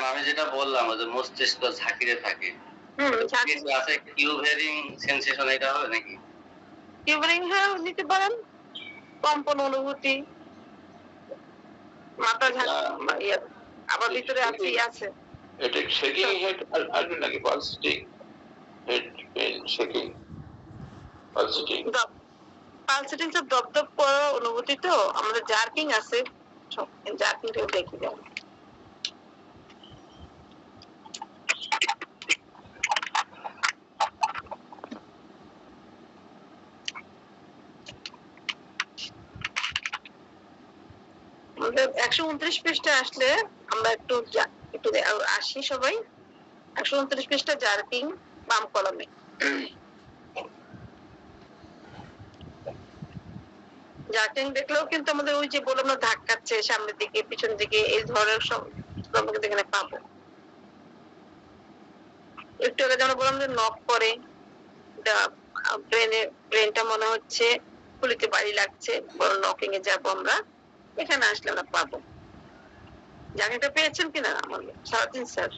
আমি যেটা বললাম যে মস্তিষ্ক ঝাঁকিতে থাকে, আছে কিউভেরিং সেন্সেশন, এটা হবে নাকি? কিউভেরিং হ্যাঁ নিতে পারেন, কম্পন অনুভূতি, মাথা আবার ভিতরে আছে আছে এটা শেকিং হেড আসবে নাকি পালসিটিং হেড পেন শেকিং পালসিটিং পালসেটিং তো দপদপ করার অনুভূতি, তো আমাদের জার্কিং আছে, জার্কিংটা দেখি যাও। আমাদের 129 পৃষ্ঠা আসলে আমরা একটু একটু আসি সবাই। 129 পৃষ্ঠা জার্কিং বাম কলমে। জার্কিং দেখলেও কিন্তু আমাদের ওই যে বললাম না ধাক্কাচ্ছে সামনের দিকে পিছন দিকে, এই ধরনের সব আমরা কিন্তু এখানে পাবো। একটু আগে যেমন বললাম যে নক করে, ব্রেনটা মনে হচ্ছে খুলিতে বাড়ি লাগছে, বড় নকিং এ যাবো আমরা, এখানে আসলে আমরা পাবো। জার্কিংটা পেয়েছেন কিনা আমাদের সারাদিন স্যার?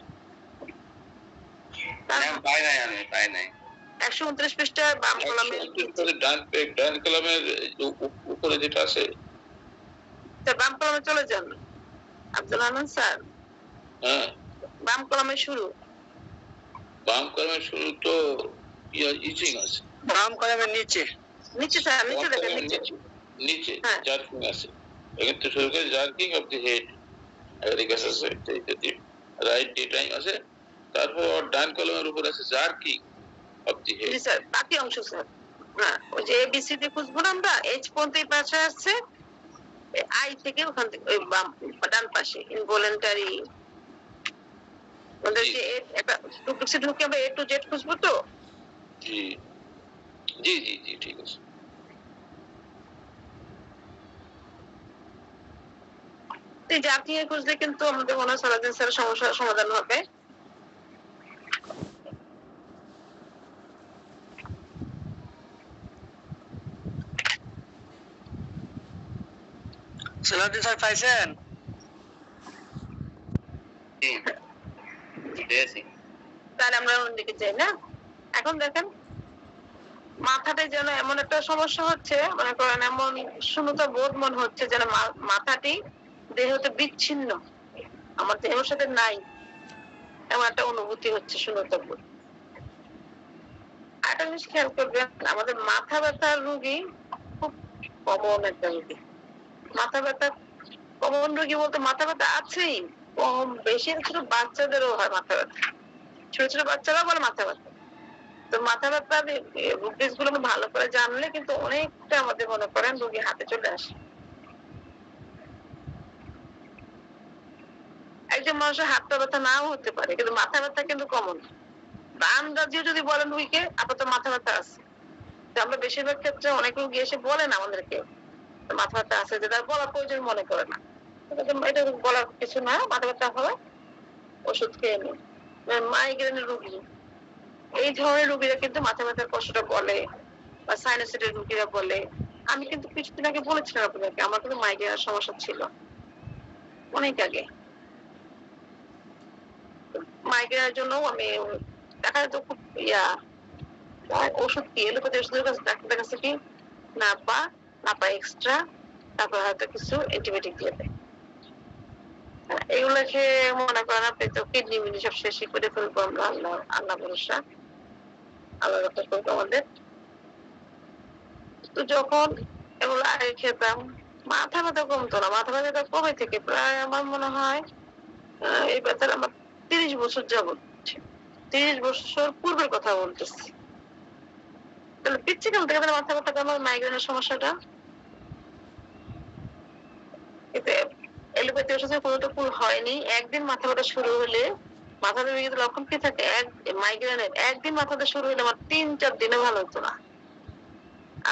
পাই নাই 129 পৃষ্ঠা বাম কলমের ডান কলমের উপরে যেটা আছে, বাম কলমে চলে যান আব্দুল হান্নান স্যার। হ্যাঁ, বাম কলমে শুরু, বাম কলমের শুরু তো ইচিং আছে। বাম কলমের নিচে নিচে স্যার, নিচে দেখেন, নিচে নিচে হ্যাঁ। জার্কিং আছে, এখান থেকে শুরু করে জার্কিং অফ দি হেড এগ্রিকাস আছে, রাইট ডে টাইম আছে, তারপর ডান কলমের উপর আছে jerking of the head. G sir, বাকি অংশ স্যার হ্যাঁ, ওই যে এবিসিডি খুঁজবো না আমরা, এইচ পর্যন্ত এই পাশে আসছে, আই থেকে ওখান থেকে ওই বাম ডান পাশে ইনভলেন্টারি আমাদের যে একটা টুকটুকসে ঢুকে আমরা এ টু জেড খুঁজবো তো। জি জি জি জি ঠিক আছে। এই জার্কিং এ খুঁজলে কিন্তু আমাদের মনে হয় সারাদিন স্যার সমস্যার সমাধান হবে। সালাউদ্দিন স্যার পাইছেন? তাহলে আমরা অন্যদিকে যাই না। এখন দেখেন মাথাটাই যেন এমন একটা সমস্যা হচ্ছে, মনে করেন এমন শূন্যতা বোধ মনে হচ্ছে যেন মাথাটি দেহ হতে বিচ্ছিন্ন, আমার দেহের সাথে নাই, এমন একটা অনুভূতি হচ্ছে, শূন্যতা বোধ। একটা জিনিস খেয়াল করবেন, আমাদের মাথা ব্যথার রোগী খুব কমন একটা রোগী। মাথা ব্যথা কমন রোগী বলতে মাথা ব্যথা আছেই, কম বেশি ছোট বাচ্চাদেরও হয় মাথা ব্যথা, ছোট ছোট বাচ্চারাও বলে মাথা ব্যথা। তো মাথা ব্যথার রোগীজ গুলো ভালো করে জানলে কিন্তু অনেকটা আমাদের মনে করেন রোগী হাতে চলে আসে। একজন মানুষের হাতটা ব্যথা নাও হতে পারে, কিন্তু মাথা ব্যথা কিন্তু কমন। আন্দাজে যদি বলেন রোগীকে আপাতত মাথা ব্যথা আছে, আমরা বেশিরভাগ ক্ষেত্রে অনেক রোগী এসে বলেন আমাদেরকে মাথা ব্যথা আছে, যেটা বলার প্রয়োজন মনে করে না, এটা বলার কিছু না, মাথা ব্যথা হয় ওষুধ খেয়ে নিন। মাইগ্রেনের রোগী, এই ধরনের রোগীরা কিন্তু মাথা ব্যথার কষ্টটা বলে, বা সাইনাসাইটিসের রোগীরা বলে। আমি কিন্তু কিছুদিন আগে বলেছিলাম আপনাকে আমার কিন্তু মাইগ্রেনের সমস্যা ছিল অনেক আগে। মাইগ্রেনের জন্য আমি দেখা যেত খুব ওষুধ কি এলোপ্যাথি ওষুধের কাছে ডাক্তারের কাছে কি না পা এক্সট্রা, তারপর হয়তো কিছু অ্যান্টিবায়োটিক দিয়ে দেয়। এগুলো খেয়ে মনে করেন আপনি তো কিডনি মিনি সব শেষই করে ফেলবো আমরা, আল্লাহ ভরসা, আল্লাহ রক্ষা করবো আমাদের। তো যখন এগুলো আগে খেতাম মাথা ব্যথা কমতো না, মাথা ব্যথা কবে থেকে, প্রায় আমার মনে হয় এই ব্যথার আমার 30 বছর যাবত, 30 বছর পূর্বের কথা বলতেছি। তাহলে পিচ্ছি কেন থেকে মাথা ব্যথা, আমার মাইগ্রেনের সমস্যাটা এলোপ্যাথি ওষুধে কোনোটা পুরো হয়নি। একদিন মাথা ব্যথা শুরু হলে, মাথা ব্যথা লক্ষণ কি থাকে, মাইগ্রেনের একদিন মাথা ব্যথা শুরু হলে আমার 3-4 দিনে ভালো হতো না।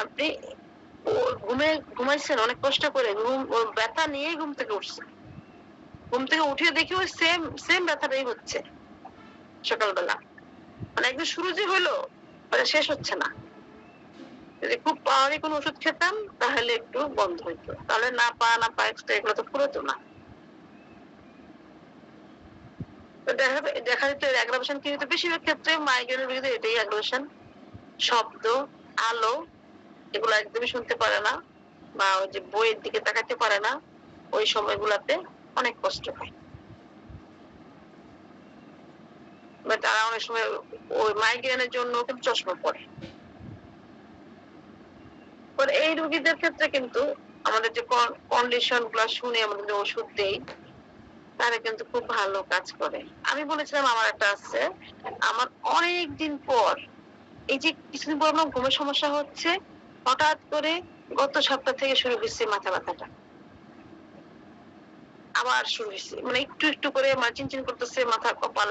আপনি ঘুমাইছেন অনেক কষ্ট করে, ওর ব্যথা নিয়েই ঘুম থেকে উঠছেন, ঘুম থেকে উঠে দেখি ওই সেম ব্যথাটাই হচ্ছে সকালবেলা, মানে একদিন শুরু যে হলো শেষ হচ্ছে না। যদি খুব পাওয়ারি কোন ওষুধ খেতাম তাহলে একটু বন্ধ হইতো, তাহলে না পা এক্সট্রা এগুলো তো পুরোতো না। দেখা যেত অ্যাগ্রাভেশন কি হতো, বেশিরভাগ ক্ষেত্রে মাইগ্রেনের রোগীদের এটাই অ্যাগ্রাভেশন, শব্দ, আলো এগুলো একদমই শুনতে পারে না, বা ওই যে বইয়ের দিকে তাকাতে পারে না, ওই সময়গুলাতে অনেক কষ্ট হয়। তারা অনেক সময় ওই মাইগ্রেনের জন্য কিন্তু চশমা পরে। এই রোগীদের ক্ষেত্রে কিন্তু আমাদের যে কন্ডিশন গুলা শুনে আমাদের যে ওষুধ দেই, তারা কিন্তু খুব ভালো কাজ করে। আমি বলেছিলাম আমার একটা আছে, আমার অনেক দিন পর এই যে কিছুদিন পর আমার ঘুমের সমস্যা হচ্ছে, হঠাৎ করে গত সপ্তাহ থেকে শুরু হয়েছে মাথা ব্যথাটা, আবার শুরু হয়েছে, মানে একটু একটু করে চিনচিন করতেছে মাথা, কপাল,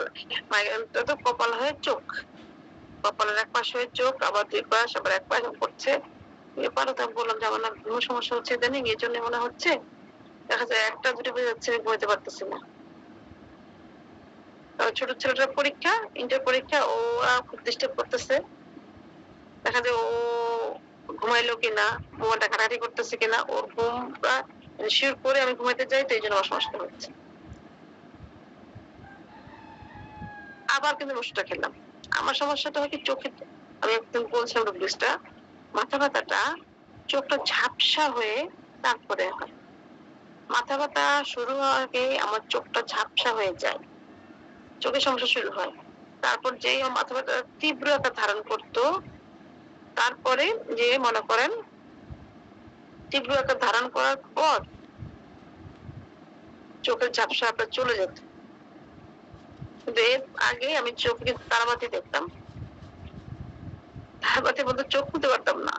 তো কপাল হয়ে চোখ, কপালের এক পাশ হয়ে চোখ, আবার দুই পাশ, আবার এক পাশ করছে। এবারও তো আমি বললাম যে আমার না ঘুমের সমস্যা হচ্ছে ইদানিং, এই জন্য মনে হচ্ছে। দেখা যায় একটা দুটো বেজে যাচ্ছে, আমি ঘুমাতে পারতেছি না। ছোট ছেলেটার পরীক্ষা, ইন্টার পরীক্ষা, ও খুব ডিস্টার্ব করতেছে। দেখা যায় ও ঘুমাইলো কিনা, মোবাইলটা ঘাটাঘাটি করতেছে কিনা, ওর ঘুমটা শিওর করে আমি ঘুমাইতে যাই, তো এই জন্য আমার সমস্যা হচ্ছে। আবার কিন্তু ওষুধটা খেলাম। আমার সমস্যাটা হয় কি চোখে, আমি একদম বলছিলাম রোগীটা, মাথা ব্যথাটা চোখটা ঝাপসা হয়ে তারপরে হয়। মাথা ব্যথা শুরু হওয়ার আগে আমার চোখটা ঝাপসা হয়ে যায়, চোখের সমস্যা শুরু হয়। তারপর যেই আমার মাথা ব্যথা তীব্র আকার ধারণ করতো, তারপরে যে মনে করেন তীব্র আকার ধারণ করার পর চোখের ঝাপসা আপনার চলে যেত। কিন্তু এর আগে আমি চোখে তারাবাতি দেখতাম, তারাবাতি বলতে চোখ খুলতে পারতাম না।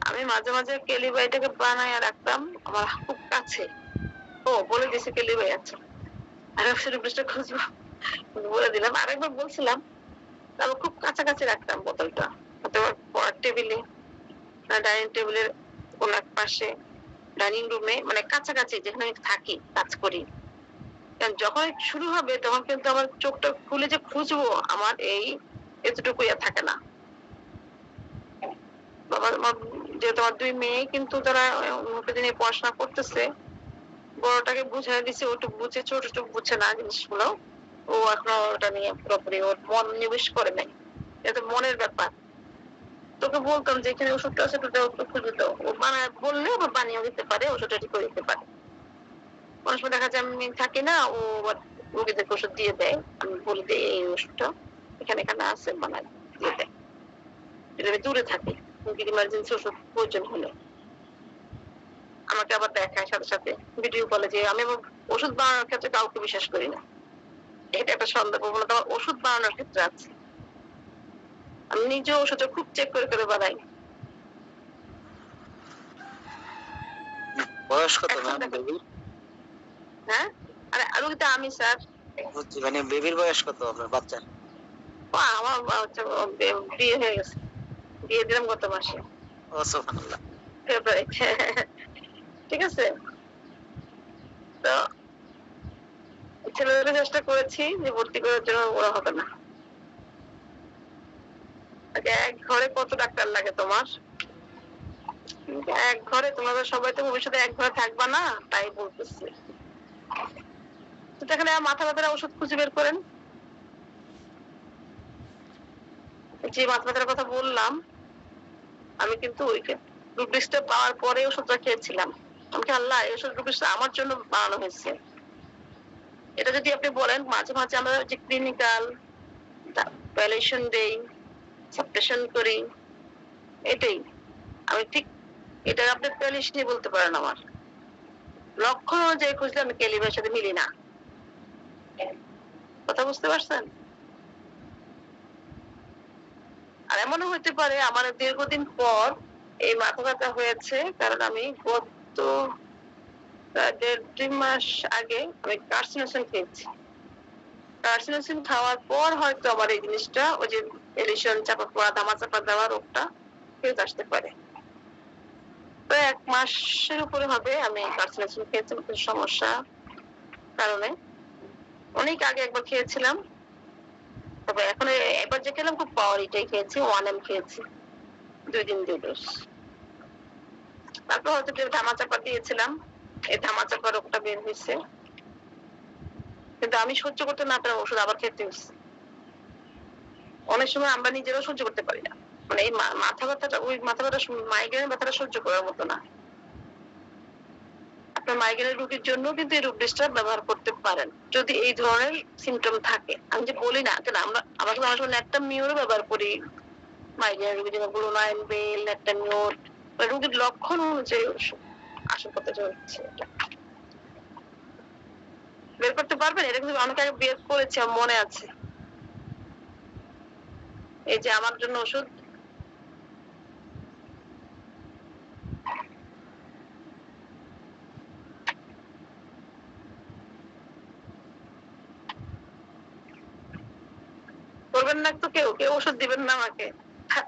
আমি মাঝে মাঝে কেলিবাইটাকে বানায় রাখতাম আমার খুব কাছে। ও বলে দিয়েছে কেলিবাই, আচ্ছা আর ব্রিজটা খুঁজবো, বলে দিলাম। আরেকবার বলছিলাম, তারপর খুব কাছাকাছি রাখতাম বোতলটা, অথবা পড়ার টেবিলে, ডাইনিং টেবিলের কোন এক পাশে, ডাইনিং রুমে, মানে কাছাকাছি যেখানে আমি থাকি কাজ করি। কারণ যখন শুরু হবে তখন কিন্তু আমার চোখটা খুলে যে খুঁজবো, আমার এই এতটুকু থাকে না। যেহেতু আমার দুই মেয়ে কিন্তু তারা দিনে পড়াশোনা করতেছে, বড়টাকে বুঝাই দিছে, ওটুকু বুঝে, ছোটটুকু বুঝছে না জিনিসগুলো। ও এখনো ওটা নিয়ে পুরোপুরি ওর মন নিবেশ করে নাই, এটা মনের ব্যাপার। তোকে বলতাম যে এখানে ওষুধটা আছে, ওটা খুঁজে দাও, ও বানায় বললে আবার বানিয়ে দিতে পারে, ওষুধটা ঠিক করে দিতে পারে। অনেক সময় দেখা যায় আমি থাকি না, ও রোগীদেরকে ওষুধ দিয়ে দেয়, আমি বলে দিই এই ওষুধটা এখানে এখানে আছে, বানায় দিয়ে দেয়। যদি আমি দূরে থাকি, রোগীর ইমার্জেন্সি ওষুধ প্রয়োজন হলে আমাকে আবার দেখায় সাথে সাথে ভিডিও কলে, যে আমি ওষুধ বানানোর ক্ষেত্রে কাউকে বিশ্বাস করি না। এটা একটা সন্দেহ প্রবণতা আমার ওষুধ বানানোর ক্ষেত্রে আছে। আমি নিজে ওষুধটা খুব চেক করে করে বানাই। বয়স কত ম্যাম বেবির? হ্যাঁ, আরে রোগীটা আমি স্যার। বুঝছি, মানে বেবির বয়স কত আপনার বাচ্চার? আমার বিয়ে হয়ে গেছে, বিয়ে দিলাম গত মাসে। ও সুবহানাল্লাহ। ঠিক আছে, তো ছেলেদের চেষ্টা করেছি যে ভর্তি করার জন্য, ওরা হবে না। এক ঘরে কত ডাক্তার লাগে তোমার, এক ঘরে তোমরা সবাই তো ভবিষ্যতে এক ঘরে থাকবা না, তাই বলতেছি। তো এখানে মাথা ব্যথার ওষুধ খুঁজে বের করেন। যে মাথা ব্যথার কথা বললাম, আমি কিন্তু রুবিক্সটা পাওয়ার পরে ওষুধটা খেয়েছিলাম। আমাকে আল্লাহ এই ওষুধ রুবিক্সটা আমার জন্য বানানো হয়েছে। এটা যদি আপনি বলেন, মাঝে মাঝে আমরা যে ক্লিনিক্যাল ভ্যালুয়েশন দেই, সাবটেশন করি, এটাই আমি ঠিক, এটা আপনি প্যালিশনি বলতে পারেন। আমার লক্ষণ অনুযায়ী খুঁজলে আমি কেলিবের সাথে মিলি না। কথা বুঝতে পারছেন? আর এমনও হইতে পারে আমার দীর্ঘদিন পর এই মাথা ব্যথা হয়েছে, কারণ আমি গত 1.5-2 মাস আগে আমি কার্সিনোসিন খেয়েছি। কার্সিনোসিন খাওয়ার পর হয়তো আমার এই জিনিসটা, ওই যে এলিশন চাপা পড়া, ধামা চাপা দেওয়া রোগটা ফেরত আসতে পারে। তো 1 মাসের উপরে হবে আমি কার্সিনোসিন খেয়েছি সমস্যা কারণে। অনেক আগে একবার খেয়েছিলাম, তবে এখন এবার যে খেলাম খুব পাওয়ার, এটাই খেয়েছি, 1M খেয়েছি, 2 দিন 2 ডোজ। তারপর হয়তো ধামা চাপা দিয়েছিলাম, এই ধামা চাপা রোগটা বের হয়েছে, কিন্তু আমি সহ্য করতে না পারে ওষুধ আবার খেতে হচ্ছে। অনেক সময় আমরা নিজেরাও সহ্য করতে পারি না, মানে এই মাথা ব্যথাটা, ওই মাথা ব্যথা, মাইগ্রেনের ব্যথাটা সহ্য করার মতো না। আপনার মাইগ্রেনের রোগীর জন্য কিন্তু এই রুব্রিজটা ব্যবহার করতে পারেন যদি এই ধরনের সিমটম থাকে। আমি যে বলি না কেন, আমরা কিন্তু অনেক সময় ন্যাট্টামিউরও ব্যবহার করি মাইগ্রেনের রোগী, যেমন গ্লুনাইন বেল, ন্যাট্টামিউর, রোগীর লক্ষণ অনুযায়ী ওষুধ। আসল কথা যে হচ্ছে এটা বের করতে পারবেন। এটা কিন্তু অনেক আগে বের করেছি, আমার মনে আছে। এই যে আমার জন্য ওষুধ, করবেন না তো, কেউ কেউ ওষুধ দিবেন না আমাকে,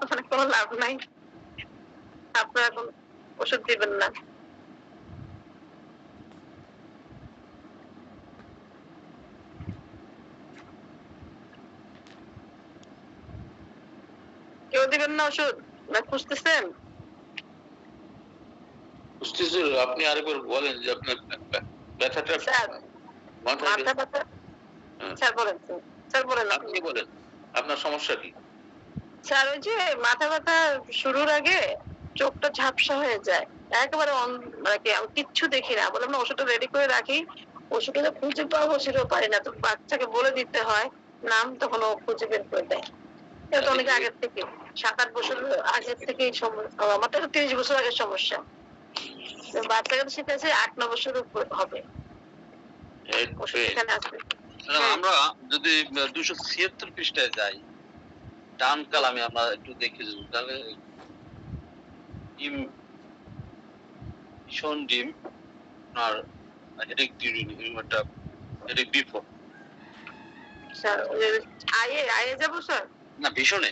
মানে কোনো লাভ নাই। আপনারা এখন ওষুধ দিবেন না। কেউ দিবেন না ওষুধ, না খুঁজতেছেন? বুঝতেছি, আপনি আরেকবার বলেন যে আপনার ব্যথাটা স্যার মাথায় মাথা ব্যথা। স্যার বলেন, স্যার বলেন, আপনি বলেন আপনার সমস্যা কি? স্যার ওই যে মাথা ব্যথা শুরুর আগে চোখটা ঝাপসা হয়ে যায়, একেবারে মানে কি আমি কিচ্ছু দেখি না। বললাম না ওষুধটা রেডি করে রাখি, ওষুধটা খুঁজে পাবো সেটাও পারি না, তো বাচ্চাকে বলে দিতে হয় নাম, তখন ও খুঁজে বের করে দেয়। এটা তো অনেক আগের থেকে, 7-8 বছর আগের থেকে এই সমস্যা। আমার তো 30 বছর আগের সমস্যা। বাচ্চাকে তো শিখেছে 8-9 বছর উপর হবে। ওষুধ এখানে আছে। আমরা যদি 276 পৃষ্ঠায় যাই, ডান কালামে আমরা একটু দেখি তাহলে ডিম, ভীষণ ডিম, আর হেডেক একটা হেডেক বিফোর। স্যার আয়ে যাবো স্যার? না, ভীষণে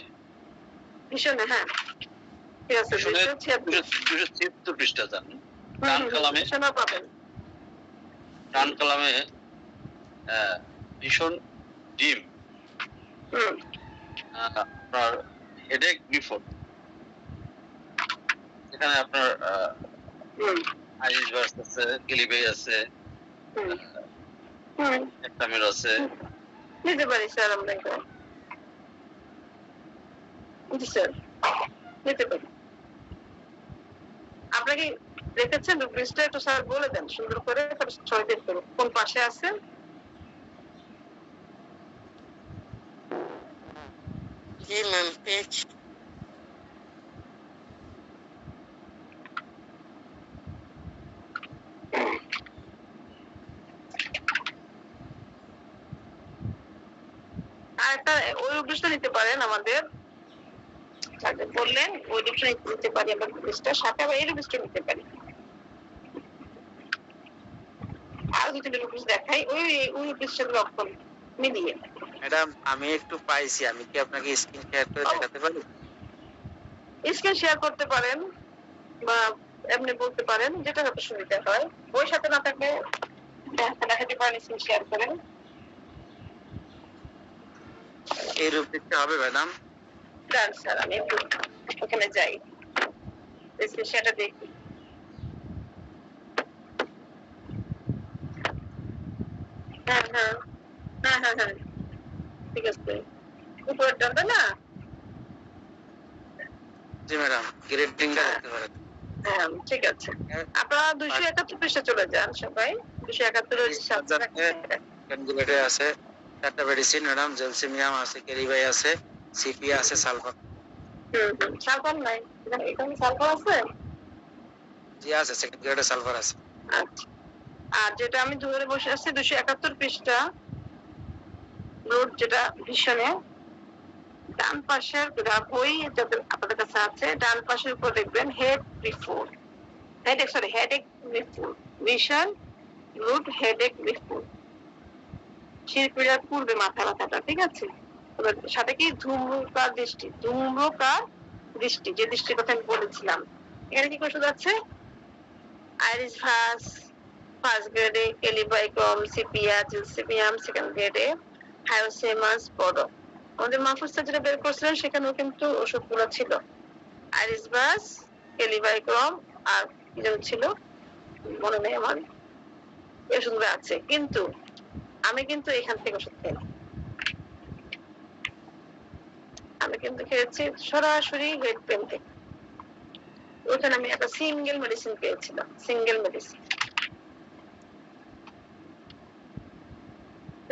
ভীষণে, হ্যাঁ ঠিক আছে। 276 পৃষ্ঠা যান, ডান কালামে, ভীষণও পাবেন। ডান কালামে ভীষণ ডিম, আপনার হেডেক বিফোর, এখানে আপনার আইরিস ভার্স আছে, কেলিবাই আছে, ন্যাট্টামিউর আছে। নিতে পারি স্যার আমরা এটা। জি স্যার নিতে পারি। আপনাকে দেখেছেন রুব্রিজটা একটু স্যার বলে দেন সুন্দর করে, ছয় দিন করুন কোন পাশে আছে। জি ম্যাম পেয়েছি। আর একটা ওই রুব্রিজটা নিতে পারেন, আমাদের বললেন ওই রুব্রিজটা নিতে পারি আমরা, রুব্রিজটা সাথে আবার এই রুব্রিজটা নিতে পারি। আর দুটো রুব্রিজ দেখাই, ওই ওই রুব্রিজটার লক্ষণ মিলিয়ে। ম্যাডাম আমি একটু পাইছি, আমি কি আপনাকে স্ক্রিন শেয়ার করে দেখাতে পারি? স্ক্রিন শেয়ার করতে পারেন বা এমনি বলতে পারেন, যেটা হয়তো সুবিধা হয়। বই সাথে না থাকলে দেখাতে পারেন, স্ক্রিন শেয়ার করেন। এই রূপটা হবে ম্যাডাম? ডান স্যার, আমি একটু ওখানে যাই, স্ক্রিন শেয়ারটা দেখি। হ্যাঁ হ্যাঁ হ্যাঁ হ্যাঁ হ্যাঁ ঠিক আছে, উপরের ডানটা না? জি ম্যাডাম, গ্রেডিংটা দেখতে পারেন। হ্যাঁ ঠিক আছে। আপনারা 271 পৃষ্ঠা চলে যান সবাই। 271 আছে, চারটা মেডিসিন ম্যাডাম, জেলসিমিয়াম আছে, কেরিবাই আছে, সিপি আছে, সালফার। সালফার নাই এখানে? সালফার আছে? জি আছে, সেকেন্ড গ্রেডে সালফার আছে। আচ্ছা, আর যেটা আমি ধরে বসে আছি 271 পৃষ্ঠা, রোড যেটা ভীষণে, ডান পাশের বই যাদের আপনাদের কাছে আছে, ডান পাশের উপর দেখবেন হেড বিফোর, হেডেক বিফোর, ভীষণ রুট হেডেক বিফোর, শিরপীড়ার পূর্বে মাথা ব্যথাটা, ঠিক আছে? সাথে কি ধূম্রকার দৃষ্টি, ধূম্রকার দৃষ্টি, যে দৃষ্টির কথা আমি বলেছিলাম। এখানে কি ওষুধ আছে? আইরিস ভাস ফার্স্ট গ্রেডে, কেলিবাইকম, সিপিয়া, জিলসিমিয়াম সেকেন্ড গ্রেডে, হায়োসেমাস পডো। আমাদের মাহফুজ স্যার যেটা বের করছিলেন সেখানেও কিন্তু ওষুধগুলো ছিল, আইরিস ভাস, কেলিবাইকম, আর কি যেন ছিল মনে নেই আমার, এই ওষুধগুলো আছে। কিন্তু আমি কিন্তু এখান থেকে ওষুধ খাই না, আমি কিন্তু খেয়েছি সরাসরি হেড পেন থেকে। ওখানে আমি একটা সিঙ্গেল মেডিসিন পেয়েছিলাম, সিঙ্গেল মেডিসিন,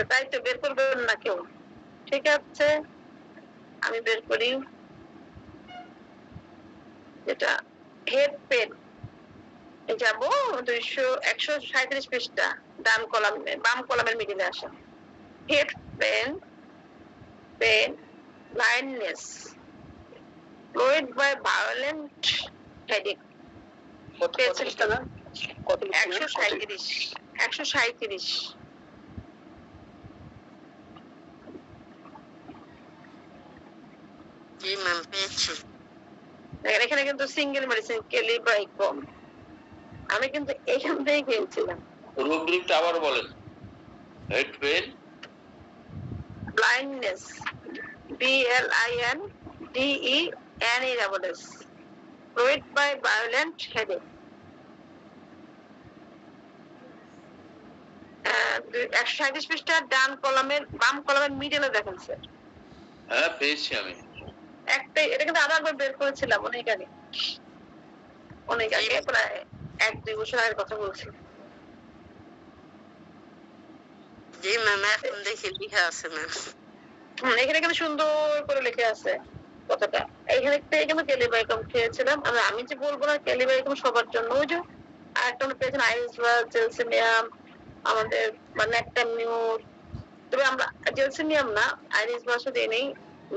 তাই তো বের করবেন না কেউ। ঠিক আছে, আমি বের করি। যেটা হেড পেন যাব 137 পৃষ্ঠা, ডান কলামে বাম কলামের মিডিলে আসা। Head pain, pain, blindness, followed by violent headache. পেয়েছেন না? 137। জি ম্যাম পেয়েছি। দেখেন এখানে কিন্তু সিঙ্গেল মেডিসিন কেলিব্রাইকম, আমি কিন্তু এখান থেকে খেয়েছিলাম। রুব্রিকটা আবার বলেন। Head pain, blindness, BLINDENES, followed by violent headache. 137 পৃষ্ঠার ডান কলামের বাম কলামের মিডলে দেখেন স্যার। হ্যাঁ পেয়েছি আমি। এটা কিন্তু আরো একবার বের করেছিলাম অনেক আগে, প্রায় 1-2 বছর আগের কথা বলছি। জি ম্যাম এখন দেখি লেখা আছে ম্যাম। এখানে কিন্তু সুন্দর করে লেখা আছে কথাটা। এখানে কিন্তু কেলিব্রাইকম খেয়েছিলাম আমি যে বলবো না কেলিব্রাইকম সবার জন্য। ওই যে আরেকটা আমরা পেয়েছেন আইরিসবার্গ, জেলসিমিয়াম, আমাদের নেক্টামিউর। তবে আমরা জেলসিমিয়াম না, আইরিসবার্গ শুধু নেই,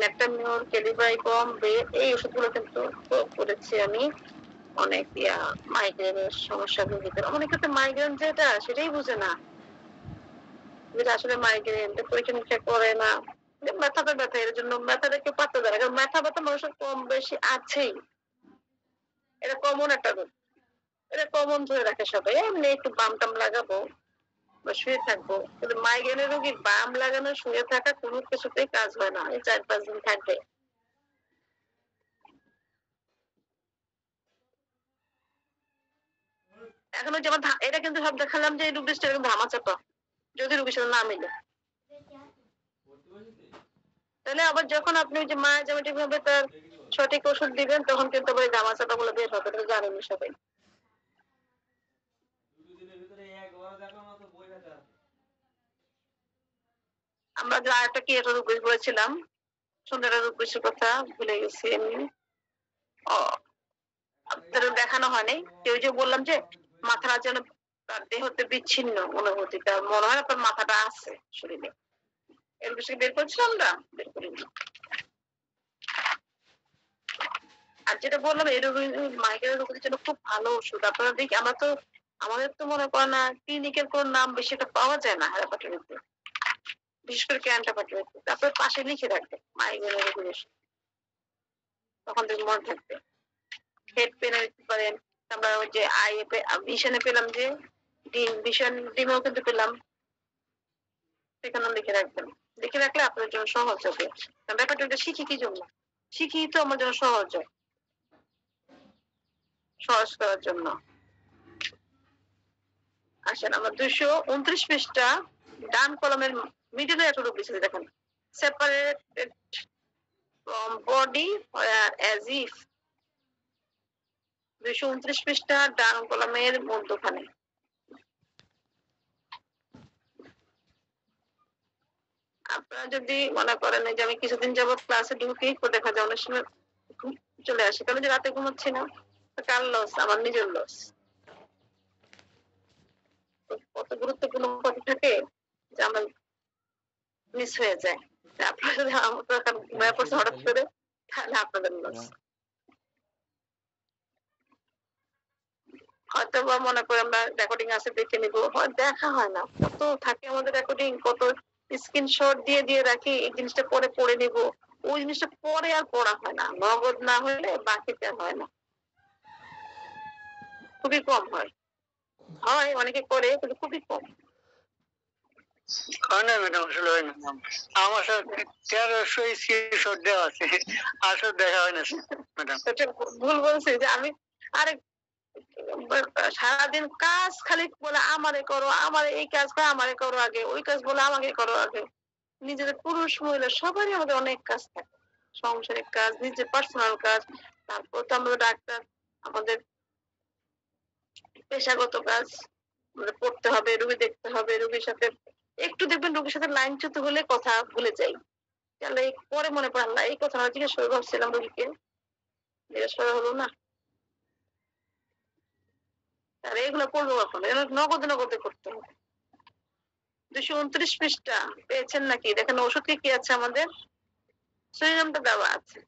নেক্টামিউর, কেলিব্রাইকম, এই ওষুধগুলো কিন্তু করেছি আমি অনেক মাইগ্রেনের সমস্যা ভুগিতে। অনেক ক্ষেত্রে মাইগ্রেন যেটা সেটাই বুঝে না, যেটা আসলে মাইগ্রেন পরীক্ষা নিরীক্ষা করে না। মাথাটা ব্যথা, এর জন্য মাথাটা কেউ পাত্তা দেয় না, কারণ মাথা ব্যথা মানুষের কম বেশি আছেই, এটা কমন একটা রোগ, এটা কমন ধরে রাখে সবাই। এমনি একটু বাম টাম লাগাবো বা শুয়ে থাকবো, কিন্তু মাইগ্রেনের রোগী বাম লাগানো শুয়ে থাকা কোনো কিছুতেই কাজ হয় না, এই 4-5 দিন থাকবে। এখন ওই যেমন এটা কিন্তু সব দেখালাম যে রোগীর কিন্তু ধামাচাপা, যদি রোগীর সাথে না মিলে। তাহলে আবার যখন আপনি যে মায়াজামেটিক ভাবে তার সঠিক ওষুধ দিবেন তখন কিন্তু আবার ধামাচাপা গুলো বের হবে, এটা জানেনি সবাই। আমরা যে আরেকটা কি একটা রোগ বলেছিলাম, সুন্দর রোগ কথা ভুলে গেছি আমি। আপনাদের দেখানো হয়নি, কেউ যে বললাম যে মাথাটা যেন তার দেহতে বিচ্ছিন্ন অনুভূতিটা, মনে হয় আপনার মাথাটা আছে শরীরে, এর বিষয়ে বের করছিলাম আমরা, বের করিনি। আর যেটা বললাম এই মাইগ্রেনের রোগীদের জন্য খুব ভালো ওষুধ। আপনারা দেখি আমরা তো আমাদের তো মনে করেন না ক্লিনিকের কোন নাম বেশি একটা পাওয়া যায় না হ্যাপাটাইটিসে, বিশেষ করে ক্যান্টাপাটাইটিস। আপনার পাশে লিখে রাখবে মাইগ্রেনের রোগীর, তখন তুমি মনে থাকবে। হেড পেনে দিতে পারেন, আমরা ওই যে ভিশনে পেলাম যে ভিশন ডিমও কিন্তু পেলাম, সেখানে লিখে রাখবেন। লিখে রাখলে আপনার জন্য সহজ হবে। ব্যাপারটা এটা শিখি কি জন্য, শিখি তো আমার জন্য সহজ হয়, সহজ করার জন্য। আসেন আমরা 229 পৃষ্ঠা ডান কলামের মিডলে একটা রূপ দিয়েছে, দেখেন separated from body as if. 229 পৃষ্ঠা ডান কলামের মধ্যখানে। আপনারা যদি মনে করেন যে আমি কিছুদিন যাবত ক্লাসে ঢুকি দেখা যায় অনেক সময় চলে আসে, কারণ যে রাতে ঘুমাচ্ছি না, কার লস, আমার নিজের লস। কত গুরুত্বপূর্ণ কথা থাকে যে আমরা মিস হয়ে যায়। আপনারা যদি ঘুমায় পড়ছে হঠাৎ করে, তাহলে আপনাদের লস। হয়তো বা মনে করে আমরা রেকর্ডিং আছে দেখে নিব, দেখা হয় না, কত থাকে আমাদের রেকর্ডিং, কত স্ক্রিনশট দিয়ে দিয়ে রাখি, এই জিনিসটা পরে পড়ে নিব, ওই জিনিসটা পরে আর পড়া হয় না, নগদ না হলে বাকিতে হয় না, খুবই কম হয়। হয় অনেকে করে কিন্তু খুবই কম। না ম্যাডাম আসলে হয় না, আমার সাথে 1300 স্ক্রিনশট দেওয়া আছে, আসলে দেখা হয় না ম্যাডাম। ভুল বলছি যে আমি আরে সারাদিন কাজ খালি বলে আমারে করো, আমার এই কাজ করে আমারে করো আগে, ওই কাজ বলে আমাকে করো আগে। নিজেদের পুরুষ মহিলা সবারই আমাদের অনেক কাজ থাকে, সংসারিক কাজ, নিজের পার্সোনাল কাজ, তারপর তো আমরা ডাক্তার, আমাদের পেশাগত কাজ, আমাদের পড়তে হবে, রুগী দেখতে হবে, রুগীর সাথে একটু দেখবেন রোগীর সাথে লাইন চুতে হলে কথা ভুলে যাই, তাহলে পরে মনে পড়ে আল্লাহ এই কথা জিজ্ঞেস করে ভাবছিলাম রোগীকে, জিজ্ঞেস করা হলো না। আর এগুলো পড়বো কখন? নগদে নগদে করতে হবে। 229 পৃষ্ঠা পেয়েছেন নাকি? দেখেন ওষুধ কি কি আছে আমাদের, শিরোনামটা দেওয়া আছে।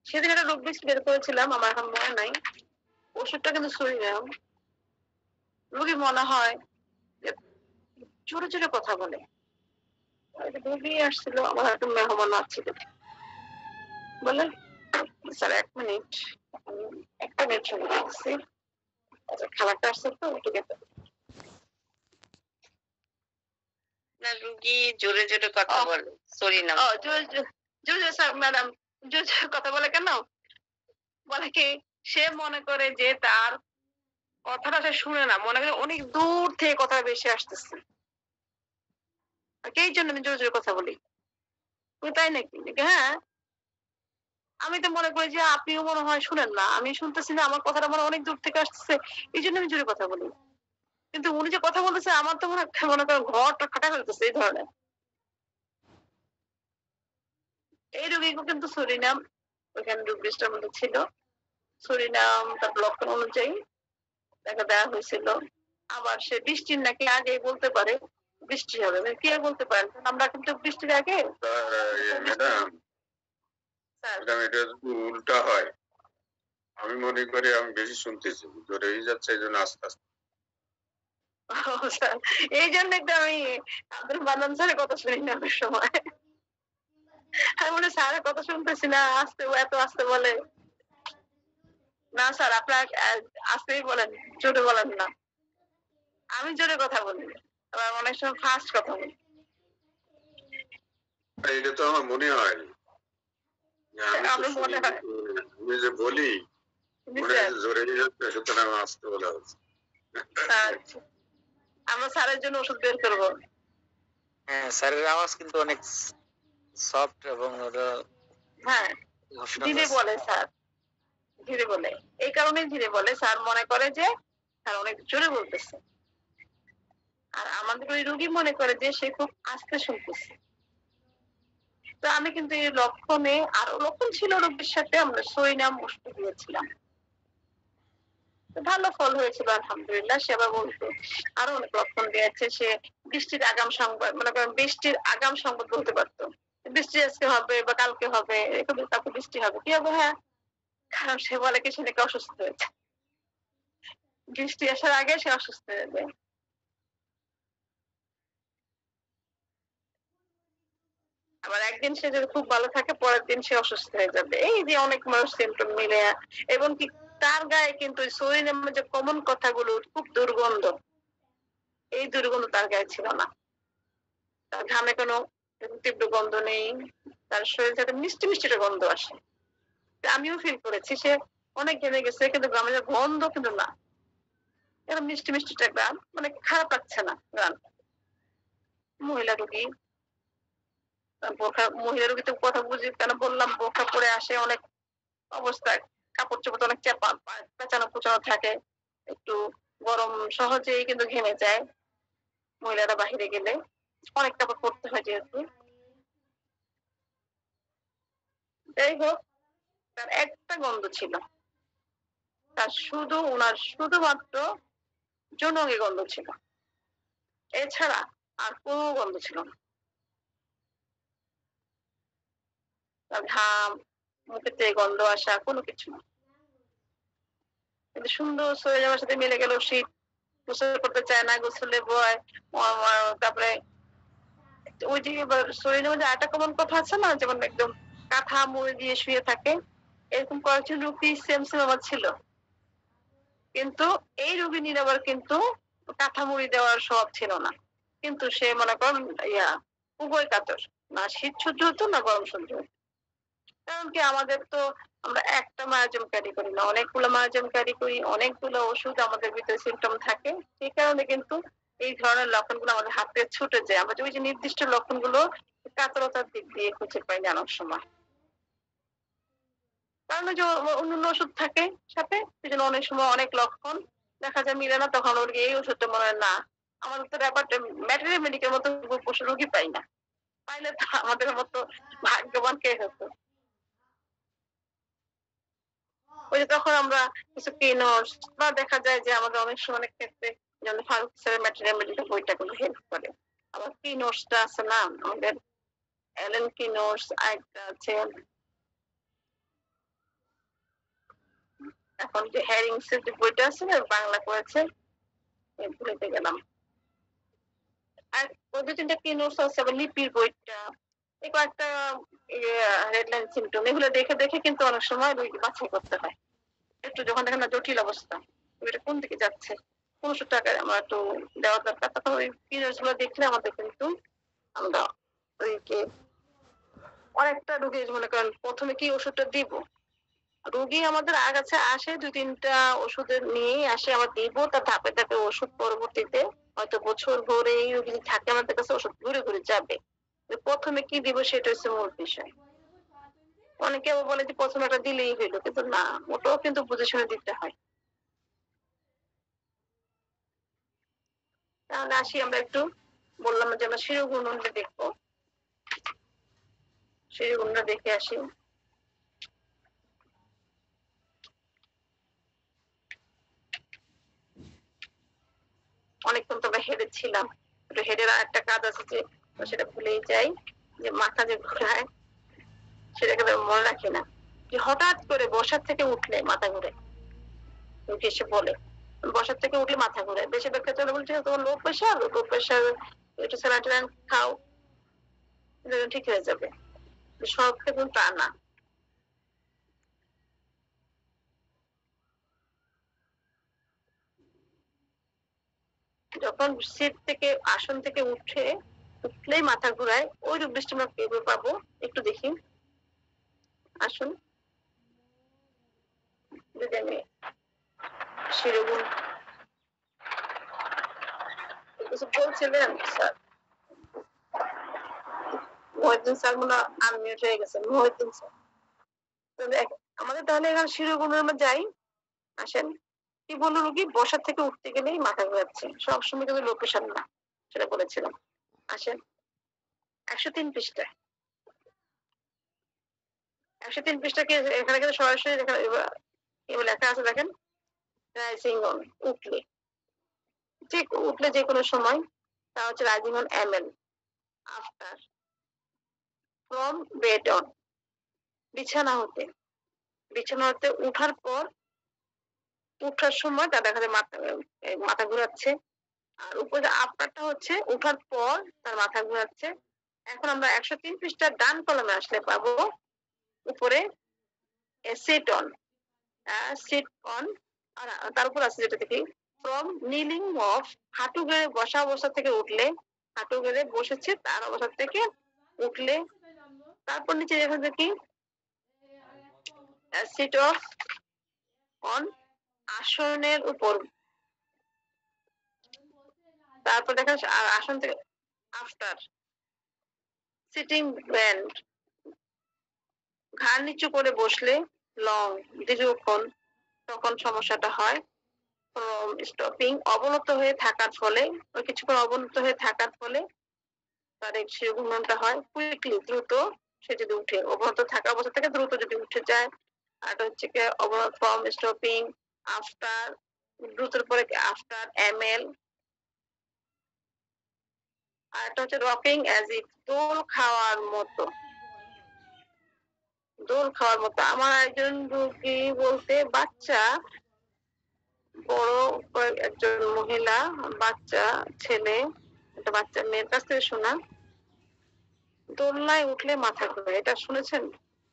সেদিন একটা রোগ লিস্ট বের করেছিলাম, আমার এখন মনে নাই। ওষুধটা কিন্তু শিরোনাম। রোগী মনে হয় যে জোরে জোরে কথা বলে। রোগী আসছিল, আমার একটা মেহমান আসছিল, বলে স্যার 1 মিনিট, আমি একটা মিনিট সময় দিচ্ছি, আচ্ছা খাবারটা আসছে তো একটু খেতে। না রুগী জোরে জোরে কথা বলে, সরি না জোরে জোরে স্যার ম্যাডাম জোরে জোরে কথা বলে কেন? বলে কি সে মনে করে যে তার কথাটা সে শুনে না, মনে করে অনেক দূর থেকে কথা বেশি আসতেছে, এই জন্য আমি জোরে জোরে কথা বলি। তাই নাকি? হ্যাঁ, আমি তো মনে করি যে আপনিও মনে হয় শুনেন না, আমি শুনতেছি না, আমার কথাটা মনে অনেক দূর থেকে আসতেছে, এই জন্য আমি জোরে কথা বলি। কিন্তু উনি যে কথা বলতেছে আমার তো মনে করেন ঘরটা ফাটা ফেলতেছে, এই ধরনের। এই রোগীকে কিন্তু সুরিনাম ওইখানে রোগ লিস্টের মধ্যে ছিল, সুরিনাম তার লক্ষণ অনুযায়ী তাকে দেওয়া হয়েছিল। আবার সে বৃষ্টির নাকি আগে বলতে পারে বৃষ্টি হবে, কে বলতে পারেন? আমরা কিন্তু বৃষ্টির আগে ম্যাডাম, এটা উল্টা হয়। আমি মনে করি আমি বেশি শুনতেছি, ধরেই যাচ্ছে, এই জন্য আস্তে আস্তে। এই জন্য তো আমি আব্দুল মান্নান স্যারের কথা শুনি না অনেক সময়। আমি বলি স্যারের কথা শুনতেছি না, আস্তে এত আস্তে বলে। না স্যার আপনার আস্তেই বলেন, জোরে বলেন না। আমি জোরে কথা বলি, আবার অনেক সময় ফাস্ট কথা বলি। এটা তো আমার মনে হয়, আমার মনে হয় আমি যে বলি মনে হয় জোরে যাচ্ছে, সুতরাং আসতে বলা হচ্ছে। আমরা স্যারের জন্য ওষুধ বের করবো। হ্যাঁ, স্যারের আওয়াজ কিন্তু অনেক সফট এবং হ্যাঁ, ধীরে বলে স্যার, ধীরে বলে। এই কারণেই ধীরে বলে, স্যার মনে করে যে স্যার অনেক জোরে বলতেছে, আর আমাদের ওই রোগী মনে করে যে সে খুব আস্তে শুনতেছে। তো আমি কিন্তু এই লক্ষণে আরো লক্ষণ ছিল রোগীর সাথে, আমরা সরিনাম ওষুধ দিয়েছিলাম, ভালো ফল হয়েছিল আলহামদুলিল্লাহ। সে আবার বলতো আরো অনেক লক্ষণ দিয়েছে, সে বৃষ্টির আগাম সংবাদ, মনে করেন বৃষ্টির আগাম সংবাদ বলতে পারতো, বৃষ্টি আজকে হবে বা কালকে হবে, কালকে বৃষ্টি হবে, কি হবে? হ্যাঁ, কারণ সে বলে কি সে নাকি অসুস্থ হয়েছে, বৃষ্টি আসার আগে সে অসুস্থ হয়ে যায়। আবার একদিন সে যদি খুব ভালো থাকে, পরের দিন সে অসুস্থ হয়ে যাবে। এই যে অনেক মানুষ সিমটম মিলে, এবং কি তার গায়ে কিন্তু শরীরের যে কমন কথাগুলো খুব দুর্গন্ধ, এই দুর্গন্ধ তার গায়ে ছিল না। তার ঘামে কোনো তীব্র গন্ধ নেই, তার শরীর থেকে মিষ্টি মিষ্টি একটা গন্ধ আসে। আমিও ফিল করেছি সে অনেক ঘেমে গেছে, কিন্তু ঘামে গন্ধ কিন্তু না, এরকম মিষ্টি মিষ্টি একটা গান, মানে খারাপ লাগছে না গান। মহিলা রোগী, মহিলা রোগীতে কথা বুঝি কেন বললাম, বোরখা পরে আসে, অনেক অবস্থায় কাপড় চোপড় অনেক চাপা পেঁচানো কুচানো থাকে, একটু গরম সহজেই কিন্তু ঘেমে যায় মহিলারা বাহিরে গেলে, অনেক কাপড় পরতে হয় যেহেতু। যাই হোক, তার একটা গন্ধ ছিল, তার শুধুমাত্র যৌনাঙ্গে গন্ধ ছিল, এছাড়া আর কোনো গন্ধ ছিল না। তার ঘাম, মুখেতে গন্ধ আসা, কোনো কিছু না। কিন্তু সুন্দর সরে যাওয়ার সাথে মিলে গেল শীত, গোসল করতে চায় না, গোসলে ভয়। তারপরে ওই যে শরীরের মধ্যে একটা কমন কথা আছে না, যেমন একদম কাঁথা মুড়ি দিয়ে শুয়ে থাকে, এরকম কয়েকজন রোগী সেম সেম আমার ছিল। কিন্তু এই রোগিনীর আবার কিন্তু কাঁথা মুড়ি দেওয়ার স্বভাব ছিল না, কিন্তু সে মনে করেন উভয় কাতর, না শীত সহ্য হতো না গরম সহ্য হতো। কারণ কি আমাদের তো আমরা একটা মায়াজম ক্যারি করি না, অনেকগুলো মায়াজম ক্যারি করি, অনেকগুলো ওষুধ আমাদের ভিতরে সিমটম থাকে, সেই কারণে কিন্তু এই ধরনের লক্ষণগুলো আমাদের হাতে ছুটে যায়। আমরা ওই যে নির্দিষ্ট লক্ষণগুলো কাতরতার দিক দিয়ে খুঁজে পাই না অনেক সময়। কারণ ওই যে অন্যান্য ওষুধ থাকে সাথে, সেই জন্য অনেক সময় অনেক লক্ষণ দেখা যায় মিলে না, তখন ওর এই ওষুধটা মনে হয় না। আমাদের তো ব্যাপারটা ম্যাটেরিয়াল মেডিকেল মতো পশু রোগী পাই না, পাইলে তো আমাদের মতো ভাগ্যবান কে হতো। ওই যে তখন আমরা কিছু কিনোর্স বা দেখা যায় যে আমাদের অনেক সময় অনেক ক্ষেত্রে যেমন ফারুক স্যারের ম্যাটেরিয়াল মেডিকেল বইটা কিন্তু হেল্প করে। আবার কিনোর্সটা আছে না আমাদের, এলেন কিনোর্স একটা আছে, এখন যে হ্যারিংস এর যে বইটা আছে না বাংলা করেছে, ভুলেতে গেলাম। আর ওই দু তিনটা কিনোর্স আছে, আবার লিপির বইটা, এই কয়েকটা রেডলাইন সিমটম, এগুলো দেখে দেখে কিন্তু অনেক সময় রোগী বাছাই করতে হয়। একটু যখন দেখেন না জটিল অবস্থা, এটা কোন দিকে যাচ্ছে, 500 টাকায় আমার একটু দেওয়া দরকার, তখন ওই কিনোর্স গুলো দেখলে আমাদের কিন্তু আমরা রোগীকে অনেকটা রোগীর মনে করেন প্রথমে কি ওষুধটা দিব, রোগী আমাদের কাছে আসে 2-3টা ওষুধের নিয়েই আসে, আমরা দিব, তার ধাপে ধাপে ওষুধ পরবর্তীতে হয়তো বছর ভরে এই রোগী থাকে আমাদের কাছে, ওষুধ ঘুরে ঘুরে যাবে। প্রথমে কি দিব সেটা হচ্ছে মূল বিষয়। অনেকে আবার বলে যে প্রথমে একটা দিলেই হইলো, কিন্তু না, ওটাও কিন্তু বুঝে শুনে দিতে হয়। তাহলে আসি আমরা একটু, বললাম যে আমরা শিরোগুণটা দেখবো, শিরোগুণটা দেখে আসি। অনেকক্ষণ তো আমরা হেডে ছিলাম, হেডের আর একটা কাজ আছে যে সেটা ভুলেই যাই, যে মাথা যে ঘুরায় সেটাকে মনে রাখি না, যে হঠাৎ করে বসার থেকে উঠলে মাথা ঘুরে, এসে বলে বসার থেকে উঠলে মাথা ঘুরে, বেশিরভাগ ক্ষেত্রে বলছে তোমার লো প্রেশার একটু স্যালাইন খাও ঠিক হয়ে যাবে, সব ক্ষেত্রে তা না। যখন সিট থেকে আসন থেকে উঠলেই মাথা ঘুরায়, ওই রূপ দৃষ্টি আমরা কিভাবে পাবো একটু দেখি। আসুন, যদি আমি শিরোগুণ কিছু বলছিলেন স্যার, মহিউদ্দিন স্যার মনে আনমিউট হয়ে গেছে, মহিউদ্দিন স্যার। আমাদের তাহলে এখন শিরোগুণের মধ্যে যাই, আসেন। কি বললো রোগী বসার থেকে উঠতে গেলেই মাথা ঘুরাচ্ছে, সবসময় কিন্তু লো প্রেশার না, সেটা বলেছিলাম। আসেন 103 পৃষ্ঠায়, 103 পৃষ্ঠাকে এখানে কিন্তু সরাসরি এবার লেখা আছে দেখেন, রাইজিং অন উঠলে, যে উঠলে যে কোনো সময়, তা হচ্ছে rising on ML after from bed on, বিছানা হতে উঠার পর, উঠার সময় তা দেখা যায় মাথা ঘুরাচ্ছে, আর উপরে আফটারটা হচ্ছে উঠার পর তার মাথা ঘুরাচ্ছে। এখন আমরা 103 পৃষ্ঠার ডান কলমে আসলে পাবো উপরে সিট অন, আর তার উপর আছে যেটা দেখি ফ্রম নিলিং অফ, হাঁটু গেড়ে বসা অবস্থা থেকে উঠলে, হাঁটু গেড়ে বসেছে তার অবস্থা থেকে উঠলে, তারপর নিচে দেখা দেখি সিট অফ অন, আসনের উপর, তারপর দেখা আসন থেকে আফটার সিটিং ব্যান্ড, ঘাড় নিচু করে বসলে লং দীর্ঘক্ষণ, তখন সমস্যাটা হয়। স্টপিং অবনত হয়ে থাকার ফলে, কিছুক্ষণ অবনত হয়ে থাকার ফলে তার শিরোঘূর্ণনটা হয়। কুইকলি দ্রুত সে যদি উঠে, অবনত থাকা অবস্থা থেকে দ্রুত যদি উঠে যায়। আর হচ্ছে কি অবনত ফ্রম স্টপিং আফটার, দ্রুতের পরে আফটার এমএল। আর একটা হচ্ছে রকিং অ্যাজ ইফ, দোল খাওয়ার মতো, দোল খাওয়ার মতো। আমার একজন রোগী বলতে বাচ্চা, বড় একজন মহিলা, বাচ্চা ছেলে, একটা বাচ্চা মেয়ের কাছ থেকে শোনা, দোলনায় উঠলে মাথা ঘুরে, এটা শুনেছেন?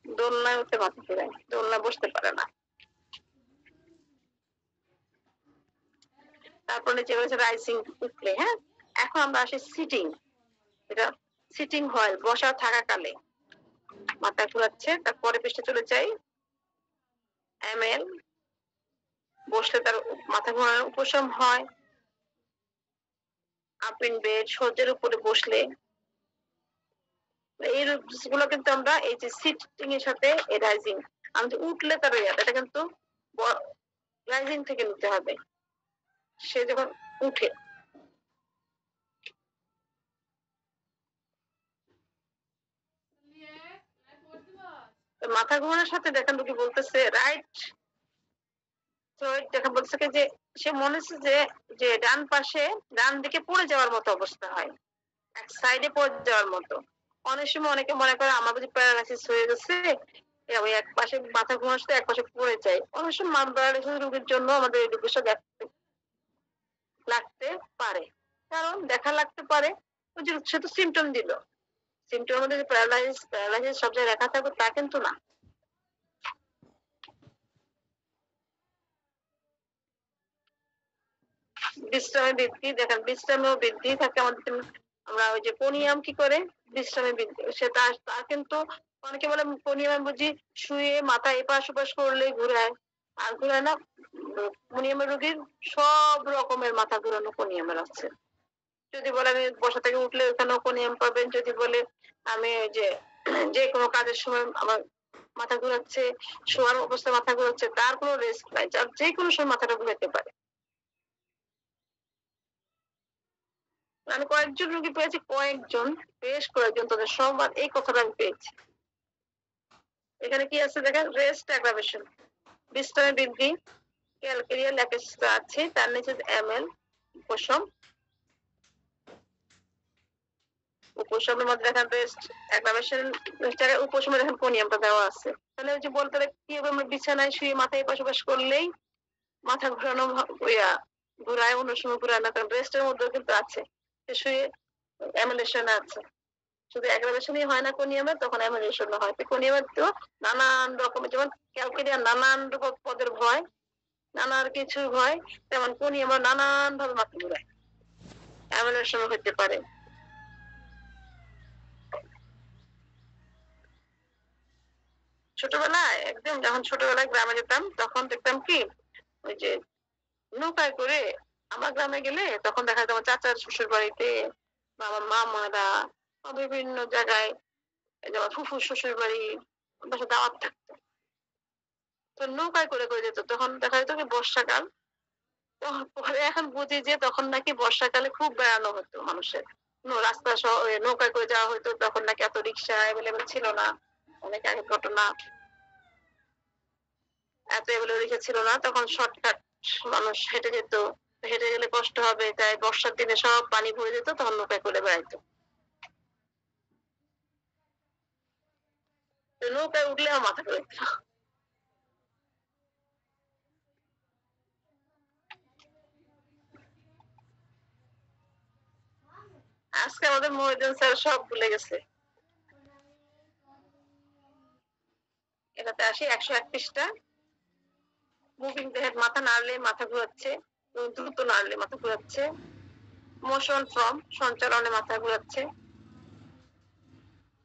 দোলনায় উঠলে মাথা ঘুরে, দোলনায় বসতে পারে না। তারপর নিচে রয়েছে রাইজিং উঠলে। হ্যাঁ, এখন আমরা আসি সিটিং, এটা সিটিং হয় বসা থাকাকালে মাথা ঘুরাচ্ছে। তারপরে পৃষ্ঠে চলে যাই, এমএল বসলে তার মাথা ঘোরানোর উপশম হয়। আপ ইন বেড, শয্যার উপরে বসলে, এই রূপগুলো কিন্তু আমরা এই যে সিটিং এর সাথে রাইজিং আমি যে উঠলে তার এটা কিন্তু রাইজিং থেকে নিতে হবে। সে যখন উঠে মাথা ঘুমানোর সাথে দেখেন রুগী বলতেছে রাইট দেখা বলছে যে সে মনে হচ্ছে যে যে ডান পাশে ডান দিকে পড়ে যাওয়ার মতো অবস্থা হয়, এক সাইডে পড়ে যাওয়ার মতো। অনেক সময় অনেকে মনে করে আমার বুঝি প্যারালাইসিস হয়ে গেছে, আমি এক পাশে মাথা ঘুমাচ্ছে এক পাশে পড়ে যাই। অনেক সময় প্যারালাইসিস রোগীর জন্য আমাদের এই বিষয় লাগতে পারে, কারণ দেখা লাগতে পারে ওই যে সে তো সিমটম দিল, সিমটমের মধ্যে প্যারালাইসিস সব জায়গায় লেখা থাকবে তা কিন্তু না। বিশ্রামে বৃদ্ধি দেখেন, বিশ্রামেও বৃদ্ধি থাকে আমাদের। আমরা ওই যে কোনিয়াম কি করে বিশ্রামে বৃদ্ধি, সে তার কিন্তু অনেকে বলে কোনিয়াম বুঝি শুয়ে মাথা এপাশ ওপাশ করলে ঘুরায়, আর ঘুরায় না। কোনিয়ামের রোগীর সব রকমের মাথা ঘুরানো কোনিয়ামের আছে। যদি বলে আমি বসা থেকে উঠলে ওখানেও কোনিয়াম পাবেন, যদি বলে আমি ওই যে কোনো কাজের সময় আমার মাথা ঘুরাচ্ছে, শোয়ার অবস্থায় মাথা ঘুরাচ্ছে, তার কোনো রেস্ট নাই, যার যে কোনো সময় মাথাটা ঘুরাতে পারে। আমি কয়েকজন রোগী পেয়েছি, কয়েকজন বেশ কয়েকজন, তাদের সবার এই কথাটা আমি পেয়েছি। এখানে কি আছে দেখেন, রেস্ট অ্যাগ্রাভেশন, বিশ্রামে বৃদ্ধি, ক্যালকেরিয়া ল্যাকেসা আছে, তার নিচে এমএল উপশম, উপশমের মধ্যে দেখেন রেস্ট অ্যাগ্রাভেশন, উপশমে দেখেন কোনিয়ামটা দেওয়া আছে। তাহলে ওই যে বলতে কি হবে, আমরা বিছানায় শুয়ে মাথায় পাশাপাশ করলেই মাথা ঘোরানো ঘুরায়, অন্য সময় ঘুরায় না, কারণ রেস্টের মধ্যে কিন্তু আছে, শুয়ে অ্যামুলেশন আছে। শুধু অ্যাগ্রাভেশনই হয় না কোনিয়ামের, তখন অ্যামুলেশন হয়। কোনিয়ামের তো নানান রকমের, যেমন ক্যালকেরিয়া নানান রকম পদের ভয়, নানান কিছু ভয়, তেমন কোনিয়ামের নানান ভাবে মাথা ঘুরায়, অ্যামুলেশন হতে পারে। ছোটবেলায় একদম যখন ছোটবেলায় গ্রামে যেতাম তখন দেখতাম কি ওই যে নৌকায় করে আমার গ্রামে গেলে তখন দেখা যেত আমার চাচার শ্বশুর বাড়িতে বা আমার মামারা বিভিন্ন জায়গায়, যেমন ফুফুর শ্বশুর বাড়ি বাসা দাওয়াত থাকতো, তো নৌকায় করে করে যেত। তখন দেখা যেত কি বর্ষাকাল, তখন পরে এখন বুঝি যে তখন নাকি বর্ষাকালে খুব বেড়ানো হতো মানুষের, রাস্তা নৌকায় করে যাওয়া হতো। তখন নাকি এত রিক্সা অ্যাভেলেবেল ছিল না, অনেক আগে ঘটনা, এত রিক্সা ছিল না, তখন শর্টকাট মানুষ হেঁটে যেত, হেঁটে গেলে কষ্ট হবে, তাই বর্ষার দিনে সব পানি ভরে যেত, তখন নৌকায় করে বেড়াইতো। নৌকায় উঠলে আমার মাথা ঘুরে। আজকে আমাদের মহিউদ্দিন স্যার সব ভুলে গেছে। এটাতে আসি 101 পৃষ্ঠা, মুভিং দ্য হেড, মাথা নাড়লে মাথা ঘুরাচ্ছে, দ্রুত নাড়লে মাথা ঘুরাচ্ছে, মোশন ফ্রম সঞ্চালনে মাথা ঘুরাচ্ছে।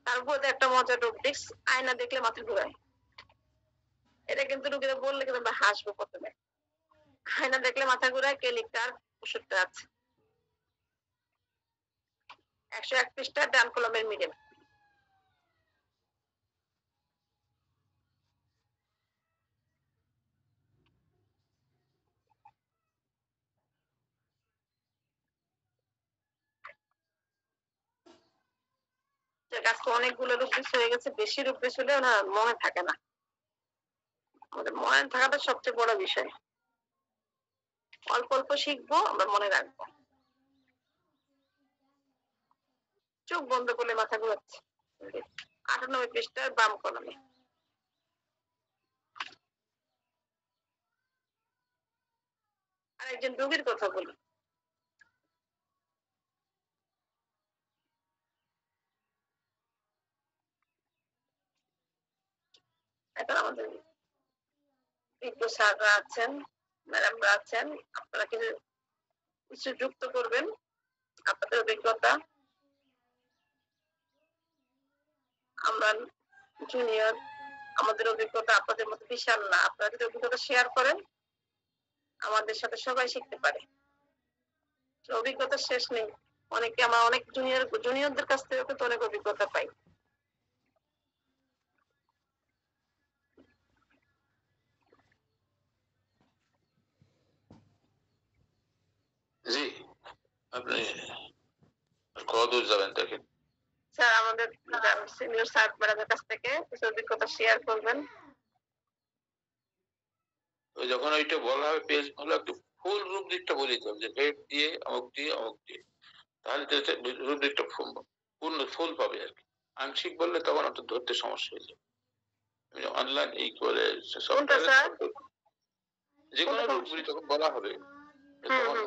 তারপর একটা মজার রুব্রিক্স, আয়না দেখলে মাথা ঘুরায়। এটা কিন্তু রুগীরা বললে কিন্তু আমরা হাসবো প্রথমে। আয়না দেখলে মাথা ঘুরায়, কে লিখতার ওষুধটা আছে 101 পৃষ্ঠা, ডান কলমের মিডল। আজকে অনেকগুলো রুব্রিক্স হয়ে গেছে, বেশি রুব্রিক্স হলে ওনার মনে থাকে না। আমাদের মনে থাকাটা সবচেয়ে বড় বিষয়। অল্প অল্প শিখবো, আমরা মনে রাখবো। চোখ বন্ধ করলে মাথা ঘুরাচ্ছে, 98 পৃষ্ঠার বাম কলমে। আর একজন রোগীর কথা বলি, এখন আমাদের বিজ্ঞ স্যাররা আছেন, ম্যাডামরা আছেন, আপনারা কিছু যুক্ত করবেন আপনাদের অভিজ্ঞতা। আমরা জুনিয়র, আমাদের অভিজ্ঞতা আপনাদের মতো বিশাল না, আপনারা যদি অভিজ্ঞতা শেয়ার করেন আমাদের সাথে সবাই শিখতে পারে। অভিজ্ঞতা শেষ নেই, অনেকে আমার অনেক জুনিয়রদের কাছ থেকে কিন্তু অনেক অভিজ্ঞতা পাই। আপনি কতদূর যাবেন দেখেন। স্যার আমাদের সিনিয়র স্যার ম্যাডামের কাছ থেকে কিছু অভিজ্ঞতা শেয়ার করবেন। ওই যখন ওইটা বলা হবে পেজ হলো একটু ফুল রূপদিকটা বলে দিতে হবে যে হেড দিয়ে অমুক দিয়ে অমুক দিয়ে, তাহলে রূপদিকটা পূর্ণ ফুল পাবে আর কি। আংশিক বললে তখন একটু ধরতে সমস্যা হয়ে যাবে। অনলাইন এই করে কোনটা স্যার? যে কোনো রূপগুলি যখন বলা হবে তখন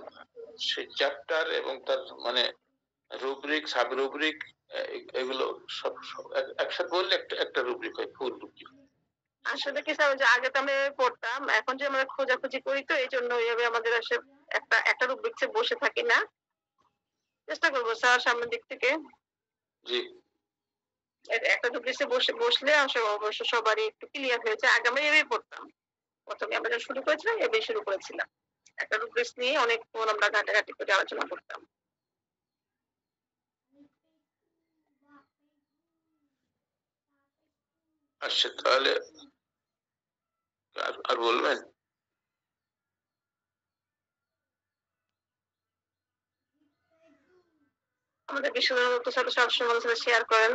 সেই চ্যাপ্টার এবং তার মানে রুব্রিক সাব রুব্রিক এগুলো সব একসাথে বললে একটা একটা রুব্রিক হয়, ফুল রুব্রিক। আসলে কি স্যার, যে আগে তো আমরা পড়তাম, এখন যে আমরা খোঁজাখুঁজি করি তো এই জন্য এইভাবে আমাদের আসে একটা রুব্রিক্সে বসে থাকি না। চেষ্টা করবো স্যার সামনের দিক থেকে জি একটা রুব্রিক্সে বসলে অবশ্য সবারই একটু ক্লিয়ার হয়েছে। আগে আমরা এভাবেই পড়তাম, প্রথমে আমরা যখন শুরু করেছিলাম এভাবেই শুরু করেছিলাম, একটা রুব্রিক্স নিয়ে অনেকক্ষণ আমরা ঘাটাঘাটি করে আলোচনা করতাম। আচ্ছা তাহলে আর বলবেন? আমাদের বিশ্ববিদ্যালয়ের সাথে সবসময় শেয়ার করেন।